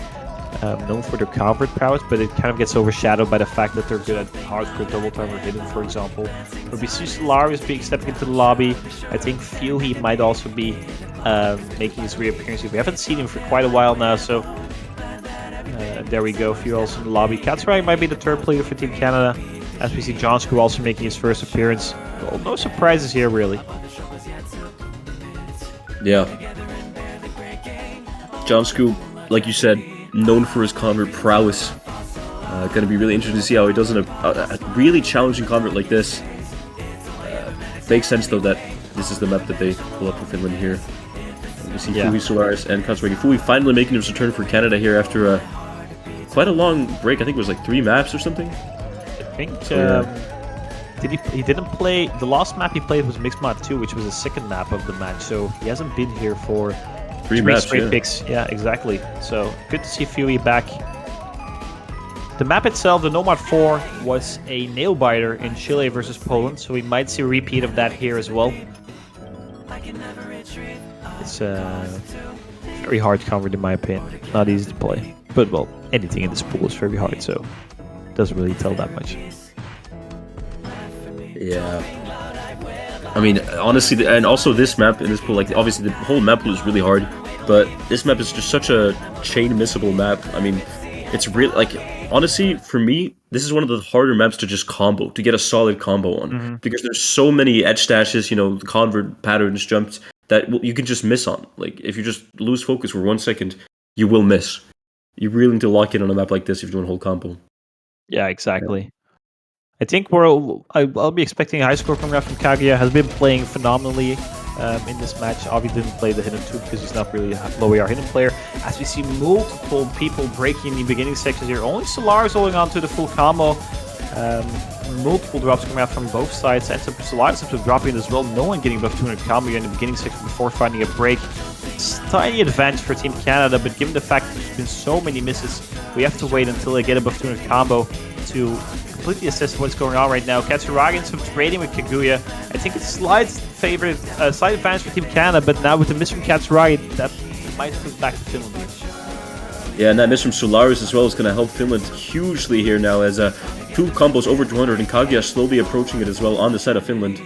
known for their convert prowess, but it kind of gets overshadowed by the fact that they're good at hardcore double time or hidden, for example. But we see Solaris stepping into the lobby. I think he might also be making his reappearance. We haven't seen him for quite a while now, so there we go. Few also in the lobby. Katsurai might be the third player for Team Canada, as we see Johnsku also making his first appearance. Well, no surprises here, really. Yeah. Johnsku, like you said, known for his convert prowess. Going to be really interesting to see how he does in a really challenging convert like this. Makes sense, though, that this is the map that they pull up for Finland here. We see Fui, Solaris, and Katsurai. Fui finally making his return for Canada here after quite a long break. I think it was like 3 maps or something. I think he didn't play. The last map he played was Mixed Mod 2, which was the second map of the match. So he hasn't been here for 3 straight picks. Yeah, exactly. So good to see Fui back. The map itself, the Nomad 4, was a nail biter in Chile versus Poland, so we might see a repeat of that here as well. It's very hard convert in my opinion. Not easy to play. But well, anything in this pool is very hard, so it doesn't really tell that much. Yeah. I mean, honestly, and also this map in this pool, like obviously the whole map pool is really hard, but this map is just such a chain missable map. I mean, it's really like, honestly, for me, this is one of the harder maps to just combo, to get a solid combo on, because there's so many edge stashes, you know, convert patterns, jumps that you can just miss on. Like if you just lose focus for 1 second, you will miss. You really need to lock in on a map like this if you're doing a whole combo. Yeah, exactly. Yeah. I think I'll be expecting a high score coming out from Kaguya. Has been playing phenomenally in this match. Obviously didn't play the hidden 2 because he's not really a low AR hidden player. As we see multiple people breaking the beginning sections here. Only Solaris holding on to the full combo. Multiple drops coming out from both sides. And Solaris ends up dropping as well. No one getting above 200 combo in the beginning section before finding a break. It's a tiny advantage for Team Canada, but given the fact that there's been so many misses, we have to wait until they get above 200 combo to completely assess what's going on right now. Katsuragi ends up trading with Kaguya. I think it's slight advantage for Team Canada, but now with the miss from Katsuragi, that might flip back to Finland. Yeah, and that miss from Solaris as well is going to help Finland hugely here now, as 2 combos over 200 and Kaguya slowly approaching it as well on the side of Finland.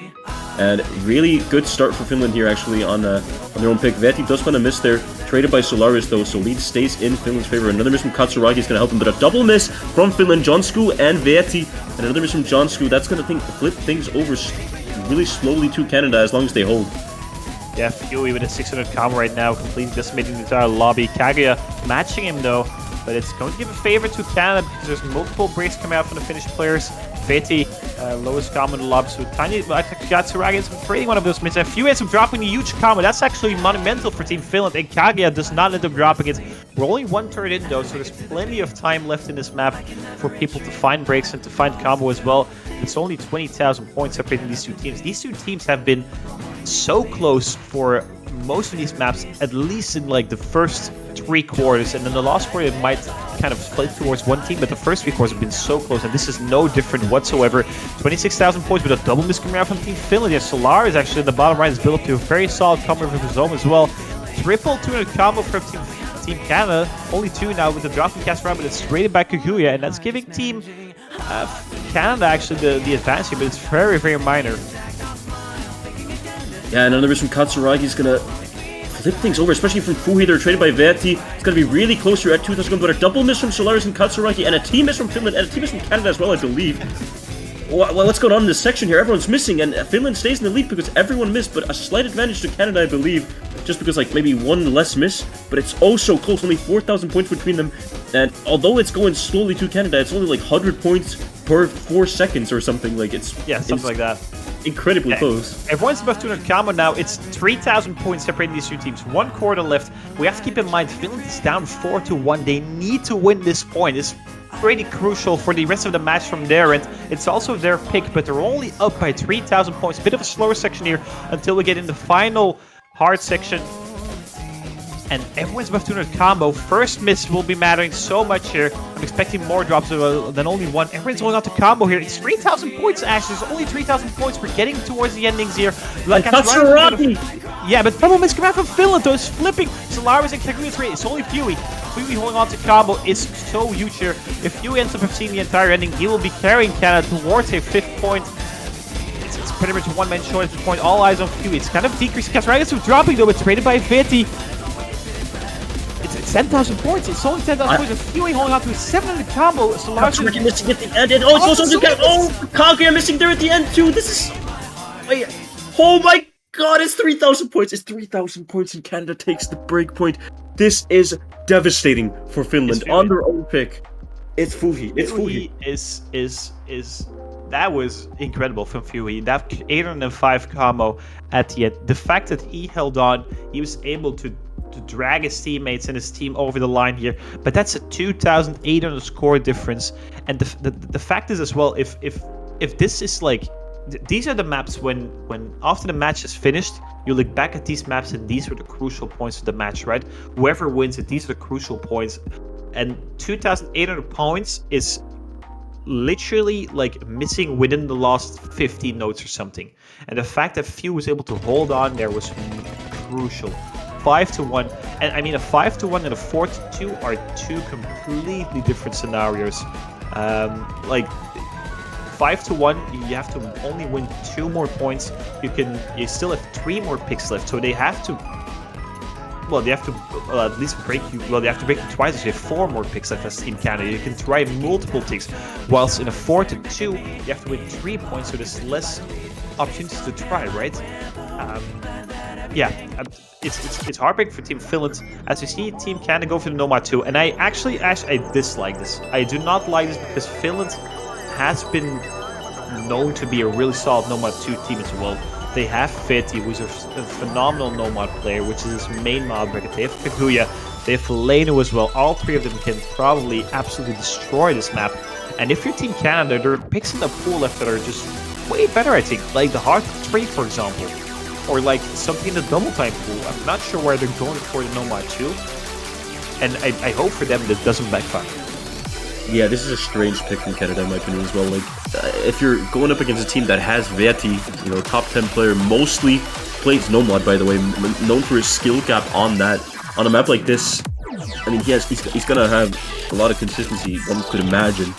And really good start for Finland here actually on their own pick. vv does find a miss there, traded by Solaris though, so lead stays in Finland's favor. Another miss from Katsuragi is going to help him, but a double miss from Finland, Johnsku and vv, and another miss from Johnsku. That's going to flip things over really slowly to Canada as long as they hold. Yeah, Fui with a 600 combo right now, completely decimating the entire lobby. Kaguya matching him though, but it's going to give a favor to Canada because there's multiple breaks coming out from the Finnish players. vv, lowest combo in the lobby, so tiny. Katsuragi ends up trading one of those misses. Fui ends up dropping a huge combo. That's actually monumental for Team Finland, and Kaguya does not end up dropping it. We're only 1/3 in though, so there's plenty of time left in this map for people to find breaks and to find combo as well. It's only 20,000 points separating these 2 teams. These 2 teams have been so close for most of these maps, at least in like the first 3 quarters, and then the last quarter it might kind of split towards one team, but the first 3 quarters have been so close, and this is no different whatsoever. 26,000 points with a double miss coming out from Team Finland. Yeah, Solaris actually in the bottom right is built up to a very solid combo from his own as well. Triple 200 combo from Team Canada. Only 2 now with the drop from Katsuragi, but it's rated by Kaguya, and that's giving Team Canada actually the advantage here, but it's very, very minor. Yeah, and another miss from Katsuragi is going to flip things over, especially from Fui. They're traded by vv. It's going to be really close here at 2,000, but a double miss from Solaris and Katsuragi, and a team miss from Finland, and a team miss from Canada as well, I believe. Well, what's going on in this section here? Everyone's missing, and Finland stays in the lead because everyone missed, but a slight advantage to Canada, I believe, just because, like, maybe 1 less miss, but it's oh so close, only 4,000 points between them, and although it's going slowly to Canada, it's only like 100 points per 4 seconds or something, like, it's... Yeah, something like that. Incredibly close. Everyone's above 200 combo now. It's 3,000 points separating these 2 teams. 1 quarter left. We have to keep in mind, Finland is down 4-1. They need to win this point. It's pretty crucial for the rest of the match from there, and it's also their pick, but they're only up by 3,000 points. A bit of a slower section here until we get in the final hard section. and everyone's above 200 combo. First miss will be mattering so much here. I'm expecting more drops than only one. Everyone's going out to combo here. It's 3,000 points, Ash. There's only 3,000 points. We're getting towards the endings here. Like, yeah, but problem is coming out from Finland, though. It's flipping. Solaris and Kaguya 3. It's only Fuey. Fuey holding on to combo is so huge here. If Fuey ends up seeing the entire ending, he will be carrying Canada towards a 5th point. It's pretty much a one-man show at this point. All eyes on Fuey. It's kind of decreasing. Kasragas dropping, though, but traded by Viti. It's 10,000 points. It's only 10,000 points. And Fuey holding on to a 700 combo. Solaris is missing at the end. And it's also Kaguya missing there at the end, too. This is... Oh my god, it's 3,000 points. It's 3,000 points and Canada takes the break point. This is devastating for Finland on their own pick. It's Fuey. It's Fuey. That was incredible from Fuey. That 805 combo at the end. The fact that he held on, he was able to drag his teammates and his team over the line here. But that's a 2,800 score difference. And the fact is as well, if this is like, these are the maps when after the match is finished, you look back at these maps and these were the crucial points of the match, right? Whoever wins it, these are the crucial points. And 2,800 points is literally like missing within the last 15 notes or something. And the fact that Few was able to hold on there was crucial. 5-1, and I mean a 5-1 and a 4-2 are two completely different scenarios. Like 5-1, you have to only win 2 more points. You still have 3 more picks left, so they have to. Well, they have to at least break you. Well, they have to break you twice. So you have 4 more picks left as Team Canada. You can try multiple picks. Whilst in a 4-2, you have to win 3 points, so there's less opportunities to try, right? Yeah, it's heartbreaking for Team Finland. As you see, Team Canada go for the Nomad 2, and I dislike this. I do not like this because Finland has been known to be a really solid Nomad 2 team as well. They have Viti, who's a phenomenal Nomad player, which is his main mod bracket. They have Kaguya, they have Lenu as well. All 3 of them can probably absolutely destroy this map. And if you're Team Canada, there are picks in the pool left that are just way better, I think. Like the Heart 3, for example. Or like something in the double time pool. I'm not sure where they're going for the Nomad 2. And I hope for them that doesn't backfire. Yeah, this is a strange pick from Canada, in my opinion, as well. Like, if you're going up against a team that has Veti, you know, top 10 player, mostly plays Nomad, by the way, known for his skill cap on that. On a map like this, I mean, he's gonna have a lot of consistency, one could imagine.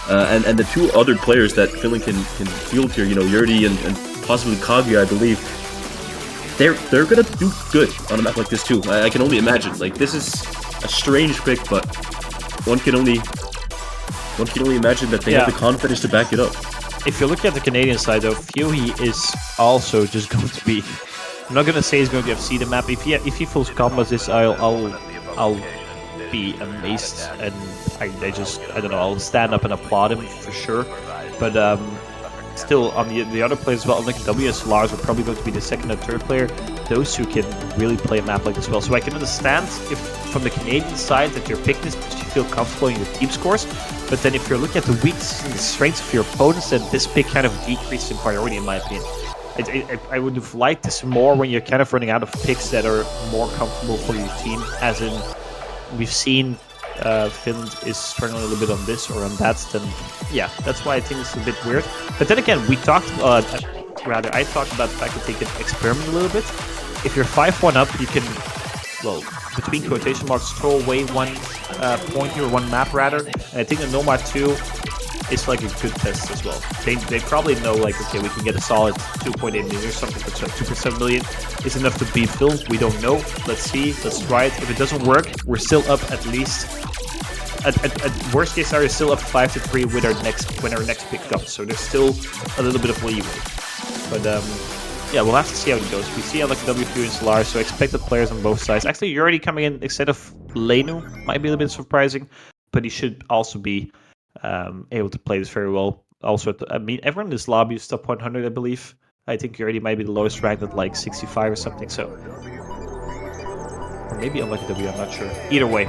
And the 2 other players that Finland can field here, you know, Yurdi and possibly Kaguya, I believe, they're gonna do good on a map like this too. I can only imagine. Like, this is a strange pick, but one can only imagine that they have the confidence to back it up. If you look at the Canadian side, though, Fuey is also just going to be. I'm not gonna say he's going to FC the map. If he fulls combos this, I'll be amazed, and I don't know. I'll stand up and applaud him for sure. But still, on the other players as well, like WS Lars are probably going to be the 2nd and 3rd player. Those who can really play a map like this well. So I can understand if from the Canadian side that you're picking this because you feel comfortable in your team scores. But then if you're looking at the weaknesses and the strengths of your opponents, then this pick kind of decreases in priority, in my opinion. I would have liked this more when you're kind of running out of picks that are more comfortable for your team. As in, we've seen Finland is struggling a little bit on this or on that. Then, yeah, that's why I think it's a bit weird. But then again, I talked about the fact that they can experiment a little bit. If you're 5-1 up, you can, well, between quotation marks, throw away 1 point here, or 1 map rather. And I think the Nomad 2 is like a good test as well. They probably know, like, okay, we can get a solid 2.8 million or something, but 2.7 million is enough to beat Phil. We don't know. Let's see. Let's try it. If it doesn't work, we're still up at least. At worst case scenario, still up 5-3 with when our next pick comes. So there's still a little bit of leeway. But yeah, we'll have to see how it goes. We see how like WQ and Solar, so expected players on both sides. Actually, you're already coming in instead of Lenu. Might be a little bit surprising, but he should also be able to play this very well. Also, I mean, everyone in this lobby is top 100, I believe. I think he already might be the lowest ranked at like 65 or something. So, or maybe unlucky W. I'm not sure. Either way,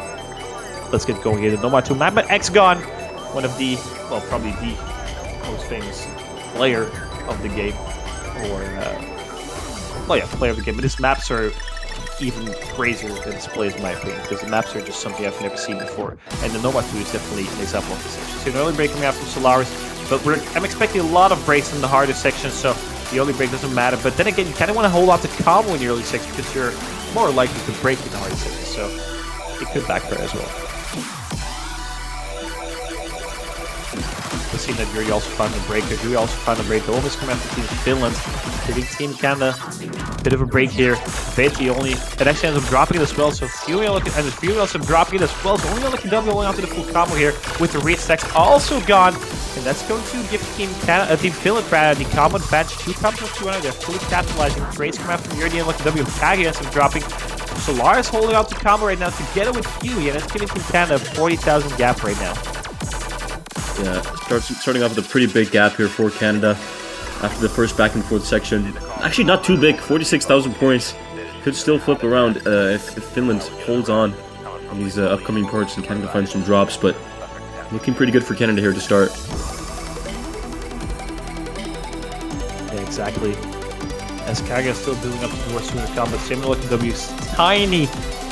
let's get going here. The Nomad 2 map, but Xgon, one of the, well, probably the most famous player of the game, or well, yeah, player of the game. But his maps are even crazier than displays in my opinion, because the maps are just something I've never seen before. And the Nomad 2 is definitely an example of this section. So an early break coming out from Solaris, but I'm expecting a lot of breaks in the harder sections, so the early break doesn't matter. But then again, you kind of want to hold out the combo in the early section because you're more likely to break in the harder sections, so it could backfire as well. We've seen that Yuri also found a breaker. Yuri also found a break. The almost coming out from Team Finland. I think Team Canada, bit of a break here. Veti only, it actually ends up dropping it as well. So Fury also dropping it as well. So only Lucky W going onto the full combo here with the reach stacks also gone. And that's going to give Team Finland the combo advantage. 2 combos of 200. They're fully capitalizing. Trades come out from Yuri and Lucky W. Kage ends up dropping. Solaris holding out the combo right now together with Fury. And that's giving Team Canada a 40,000 gap right now. Yeah, starting off with a pretty big gap here for Canada after the first back and forth section. Actually, not too big, 46,000 points. Could still flip around if Finland holds on these upcoming parts and Canada finds some drops, but looking pretty good for Canada here to start. Yeah, exactly. As Kaga is still building up towards the combo, similar to W's tiny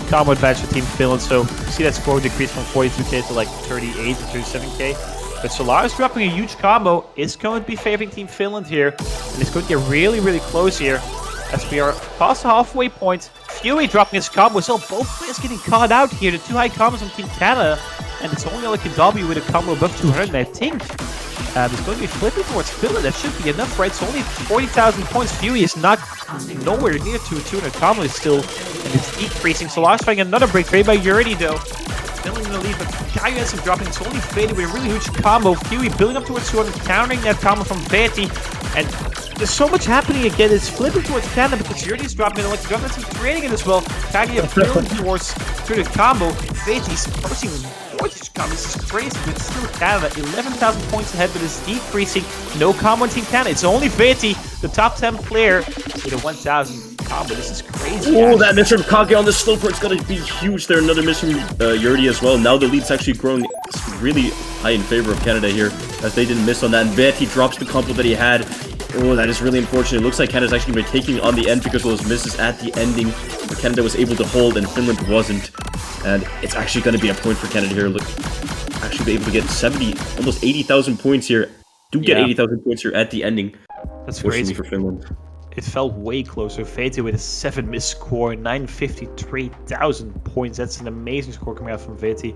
combo advantage for Team Finland, so you see that score decrease from 42k to like 38 to 37k. But Solaris dropping a huge combo is going to be favoring Team Finland here. And it's going to get really, really close here. As we are past the halfway point. Fury dropping his combo. So both players getting caught out here. The 2 high combos from Team Canada. And it's only like a W with a combo above 200. And I think it's going to be flipping towards Finland. That should be enough, right? It's only 40,000 points. Fury is not nowhere near to a 200 combo. It's still, and it's decreasing. Solaris finding another break trade by Yuri though. Finland in the lead, but Kayu ends up dropping. It's only Veti with a really huge combo. Fury building up towards 200, countering that combo from Veti. And there's so much happening again. It's flipping towards Canada because Yuri is dropping it. Like the government's trading it as well. Kagu building towards through the combo. Veti's approaching gorgeous combo. This is crazy, but still Canada 11,000 points ahead, but it's decreasing. No combo on Team Canada. It's only Veti, the top 10 player, with a 1,000 combo. This is crazy. Oh, that miss from Kage on the sloper. It's going to be huge there. Another miss from Yuri as well. Now the lead's actually growing really high in favor of Canada here, as they didn't miss on that. And Veti drops the combo that he had. Oh, that is really unfortunate. It looks like Canada's actually been taking on the end because of those misses at the ending. But Canada was able to hold and Finland wasn't. And it's actually going to be a point for Canada here. Look, actually be able to get 70, almost 80,000 points here. Do get 80,000 points here at the ending. That's crazy for Finland. It felt way closer. Veti with a 7 miss score, 953,000 points. That's an amazing score coming out from Veti.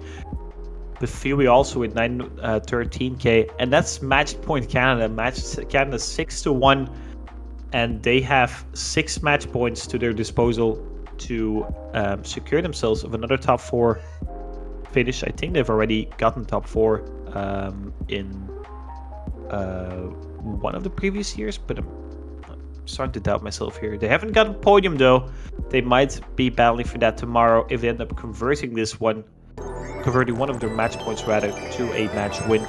But Fury also with 913k, and that's match point Canada. Canada 6-1, and they have 6 match points to their disposal to secure themselves of another top 4 finish. I think they've already gotten top 4 in one of the previous years, but I'm starting to doubt myself here. They haven't gotten podium though. They might be battling for that tomorrow if they end up converting one of their match points rather to a match win.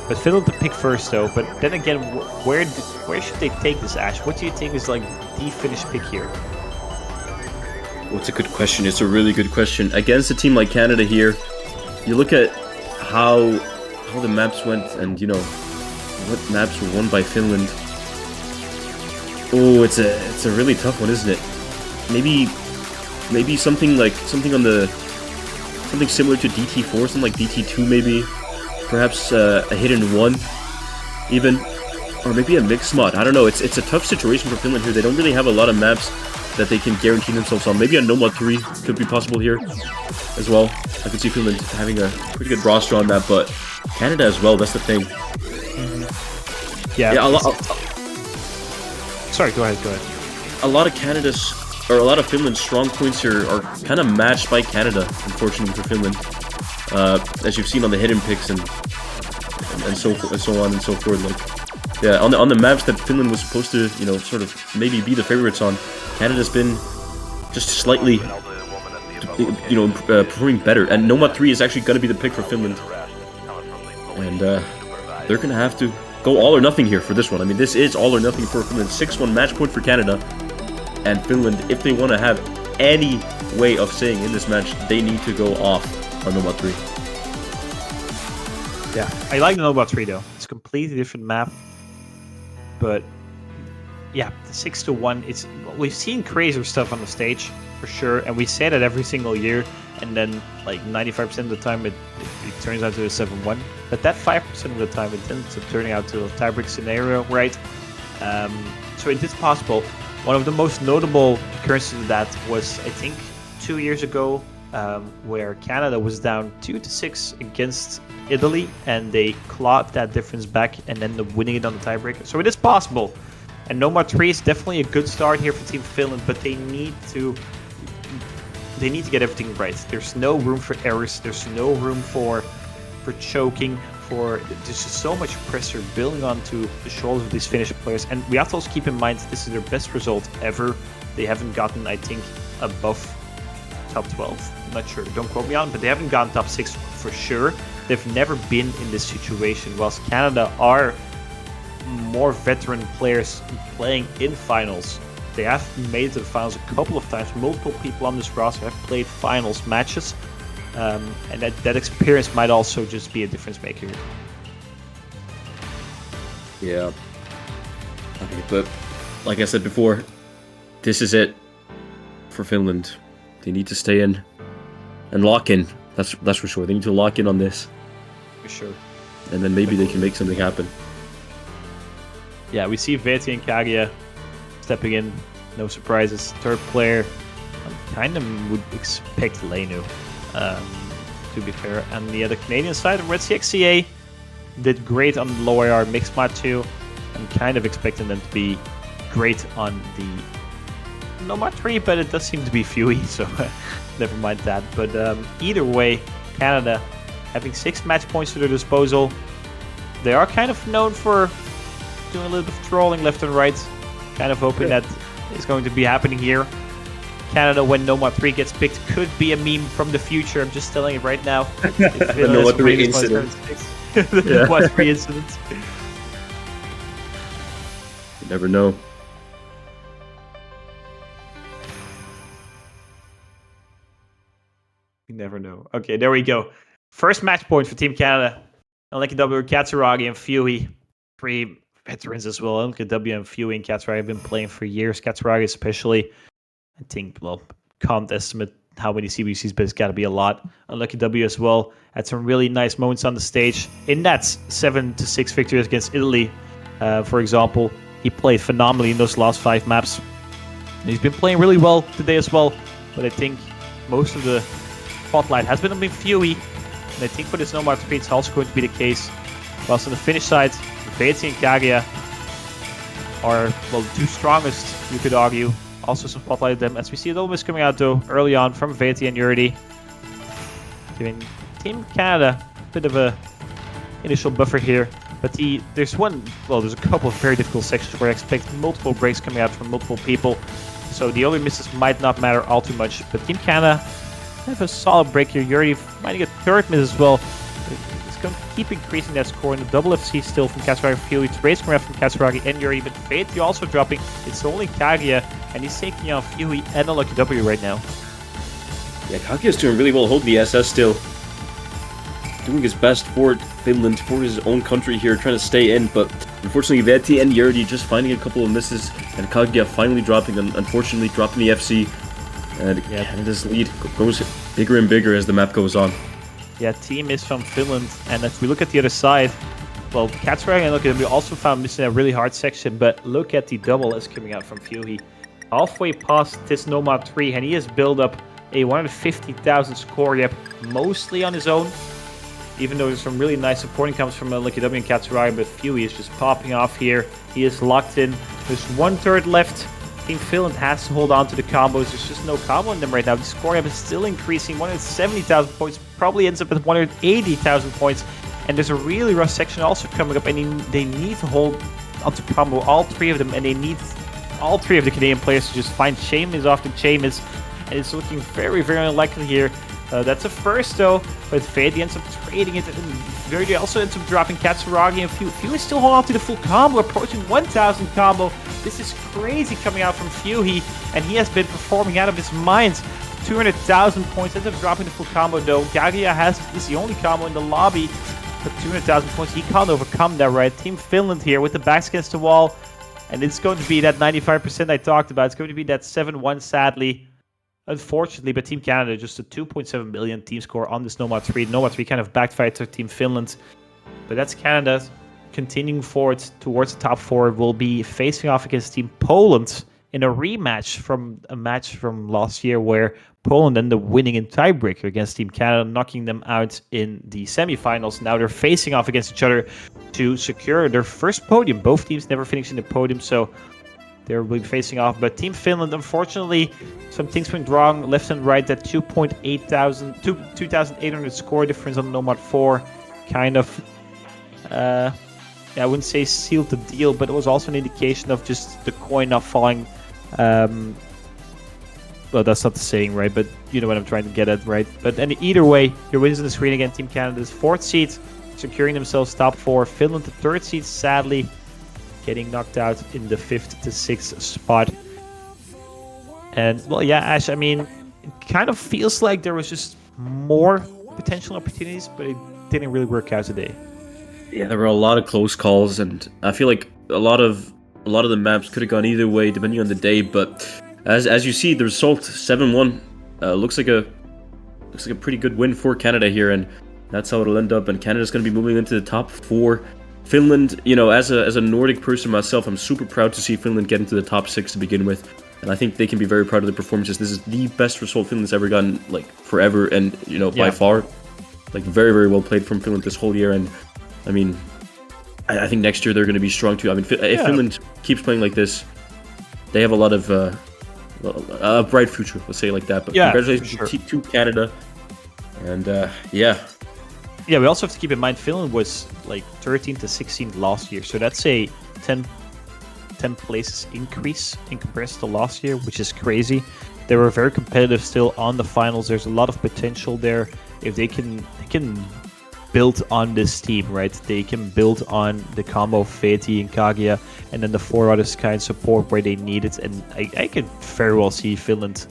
But Finland to pick first though. But then again, where should they take this, Ash? What do you think is like the finish pick here? Well, it's a good question. It's a really good question. Against a team like Canada here, you look at how the maps went, and you know what maps were won by Finland. Oh, it's a really tough one, isn't it? Maybe something similar to DT4, something like DT2 maybe. Perhaps a hidden 1 even, or maybe a mixed mod. I don't know. It's a tough situation for Finland here. They don't really have a lot of maps that they can guarantee themselves on. Maybe a Nomad 3 could be possible here as well. I could see Finland having a pretty good roster on that, but Canada as well, that's the thing. Yeah, sorry, go ahead. A lot of Finland's strong points here are kind of matched by Canada, unfortunately for Finland. As you've seen on the hidden picks and so on and so forth. Like, yeah, on the maps that Finland was supposed to, you know, sort of maybe be the favorites on, Canada's been just slightly, you know, performing better. And Nomad 3 is actually going to be the pick for Finland, and they're going to have to go all or nothing here for this one. I mean, this is all or nothing for Finland. 6-1 match point for Canada. And Finland, if they want to have any way of saying in this match, they need to go off on Nomad 3. Yeah, I like the Nomad 3 though. It's a completely different map. But yeah, the 6-1, we've seen crazier stuff on the stage. for sure, and we say that every single year, and then like 95% of the time it turns out to a 7-1. But that 5% of the time it ends up turning out to a tiebreak scenario, right? So it is possible. One of the most notable occurrences of that was, I think, 2 years ago, where Canada was down 2-6 against Italy, and they clawed that difference back and ended up winning it on the tiebreaker. So it is possible. And Nomad 3 is definitely a good start here for Team Finland, but they need to get everything right. There's no room for errors. There's no room for choking. There's just so much pressure building onto the shoulders of these Finnish players. And we have to also keep in mind this is their best result ever. They haven't gotten, I think, above top 12. I'm not sure. Don't quote me on, but they haven't gotten top 6 for sure. They've never been in this situation, whilst Canada are more veteran players playing in finals. They have made it to the finals a couple of times. Multiple people on this roster have played finals matches, and that experience might also just be a difference maker. Yeah. Okay, but like I said before, this is it for Finland. They need to stay in and lock in. That's for sure. They need to lock in on this. For sure. And then maybe they can make something happen. Yeah, we see vv and Kagia stepping in. No surprises. Third player, I kind of would expect Leinu, to be fair. And the other Canadian side, Red CXCA did great on the low AR mixed mod 2. I'm kind of expecting them to be great on the Nomad 3, but it does seem to be Fuey, so never mind that. But either way, Canada having 6 match points to their disposal. They are kind of known for doing a little bit of trolling left and right. Kind of hoping that is going to be happening here. Canada, when Nomad 3 gets picked, could be a meme from the future. I'm just telling you right now. The Nomad 3 incident. The Nomad 3 incident. You never know. You never know. Okay, there we go. First match point for Team Canada. Unlucky W, Katsuragi and Fuey. 3 veterans as well. Unlucky W and Fuey and Katsuragi have been playing for years. Katsuragi especially. I think, well, can't estimate how many CBCs, but it's got to be a lot. Unlucky W as well. Had some really nice moments on the stage. In that 7-6 victory against Italy, for example, he played phenomenally in those last 5 maps. And he's been playing really well today as well. But I think most of the spotlight has been on Fuey. And I think for this Nomad 3, it's also going to be the case. Whilst on the Finnish side, vv and Kagia are, well, the 2 strongest, you could argue. Also some spotlight them, as we see a little bit coming out though early on from vv and Yurdi, giving Team Canada a bit of a initial buffer here. But there's a couple of very difficult sections where I expect multiple breaks coming out from multiple people. So the other misses might not matter all too much. But Team Canada have a solid break here. Yurdi finding a third miss as well. It's going to keep increasing that score in the double FC still from Katsuragi and Fuey. It's raised coming out from Katsuragi and Yurdi, but vv also dropping. It's only Kagia, and he's taking on Fuey and Unlucky W right now. Yeah, Kagia's doing really well holding the SS still. Doing his best for Finland, for his own country here, trying to stay in, but unfortunately vv and Yurdi just finding a couple of misses, and Kagia finally dropping, unfortunately dropping the FC. And Canada's lead goes bigger and bigger as the map goes on. Yeah, team is from Finland, and if we look at the other side, well, Katsuragi and Unlucky W also found missing a really hard section, but look at the double S coming out from Fuey. Halfway past this Nomad 3, and he has built up a 150,000 score gap, mostly on his own. Even though there's some really nice supporting comes from Unlucky W and Katsuragi, but Fuey is just popping off here. He is locked in. There's 1/3 left. Team Finland has to hold on to the combos. There's just no combo in them right now. The score gap is still increasing. 170,000 points, probably ends up at 180,000 points. And there's a really rough section also coming up, and they need to hold onto combo, all 3 of them, and they need all 3 of the Canadian players to just find Seamus after Seamus. And it's looking very, very unlikely here. That's a first though, but vv ends up trading it, and Yurdi also ends up dropping Katsuragi, and Fuey is still holding on to the full combo, approaching 1,000 combo. This is crazy coming out from Fuey, and he has been performing out of his mind. 200,000 points, ends up dropping the full combo though. Kagia is the only combo in the lobby, but 200,000 points, he can't overcome that, right? Team Finland here with the backs against the wall, and it's going to be that 95% I talked about. It's going to be that 7-1, sadly. unfortunately, but Team Canada just a 2.7 million team score on this Nomad 3. Nomad 3 kind of backfired to Team Finland, but that's Canada continuing forward towards the top 4. Will be facing off against Team Poland in a rematch from a match from last year where Poland ended up winning in tiebreaker against Team Canada, knocking them out in the semifinals. Now they're facing off against each other to secure their first podium. Both teams never finishing the podium, so they'll be facing off. But Team Finland, unfortunately, some things went wrong left and right. That 2,800 score difference on Nomad 4 kind of, I wouldn't say sealed the deal, but it was also an indication of just the coin not falling. Well, that's not the saying, right? But you know what I'm trying to get at, right? But either way, your wins on the screen again. Team Canada's 4th seed, securing themselves top 4. Finland, the 3rd seed, sadly getting knocked out in the 5th to 6th spot. And, well, yeah, Ash, I mean, it kind of feels like there was just more potential opportunities, but it didn't really work out today. Yeah, there were a lot of close calls, and I feel like a lot of the maps could have gone either way depending on the day. But as you see, the result 7-1 looks like a pretty good win for Canada here, and that's how it'll end up. And Canada's going to be moving into the top 4. Finland, you know, as a Nordic person myself, I'm super proud to see Finland get into the top 6 to begin with, and I think they can be very proud of their performances. This is the best result Finland's ever gotten, like, forever, and you know, by far, like, very, very well played from Finland this whole year. And I mean, I think next year they're going to be strong too. I mean, if Finland keeps playing like this, they have a lot of a bright future, let's say it like that. But congratulations to Canada, and yeah, we also have to keep in mind Finland was like 13th to 16th last year, so that's a 10 places increase in comparison to last year, which is crazy. They were very competitive still on the finals. There's a lot of potential there if they can build on this team, right? They can build on the combo of Feti and Kagia, and then the 4 others kind of support where they need it. And I could very well see Finland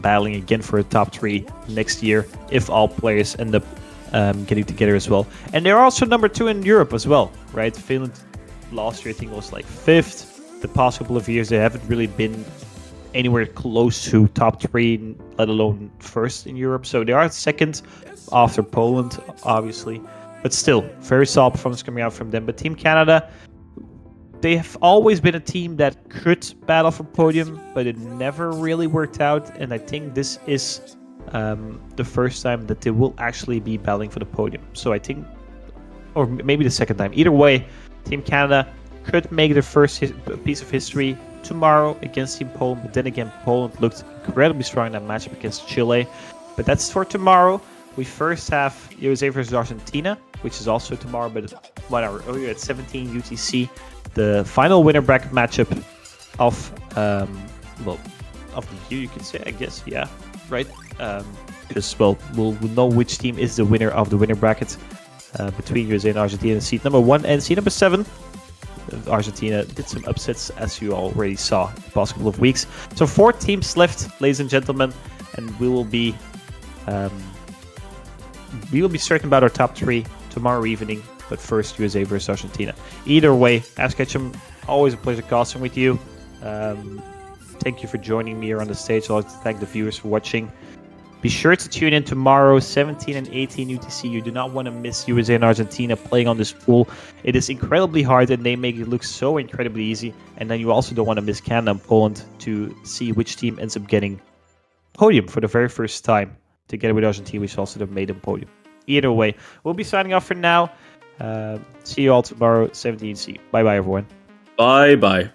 battling again for a top 3 next year if all players end up getting together as well. And they're also number 2 in Europe as well, right? Finland last year I think was like 5th. The past couple of years they haven't really been anywhere close to top 3, let alone 1st in Europe. So they are 2nd after Poland, obviously. But still, very solid performance coming out from them. But Team Canada, they have always been a team that could battle for podium, but it never really worked out. And I think this is the first time that they will actually be battling for the podium. So I think, or maybe the second time. Either way, Team Canada could make their first piece of history tomorrow against Team Poland. But then again, Poland looked incredibly strong in that matchup against Chile. But that's for tomorrow. We first have USA versus Argentina, which is also tomorrow, but 1 hour earlier at 17 UTC. The final winner bracket matchup of of the year, you could say, I guess, yeah, right? Because we'll know which team is the winner of the winner bracket between USA and Argentina. Seed number 1 and seed number 7. Argentina did some upsets, as you already saw the past couple of weeks. So 4 teams left, ladies and gentlemen, and we will be certain about our top 3 tomorrow evening. But first, USA versus Argentina. Either way, Ask Ketchum, always a pleasure casting with you. Thank you for joining me here on the stage. I'd like to thank the viewers for watching. Be sure to tune in tomorrow, 17 and 18 UTC. You do not want to miss USA and Argentina playing on this pool. It is incredibly hard, and they make it look so incredibly easy. And then you also don't want to miss Canada and Poland to see which team ends up getting podium for the very first time, together with Argentina, which also made them podium. Either way, we'll be signing off for now. See you all tomorrow, 17 UTC. Bye-bye, everyone. Bye-bye.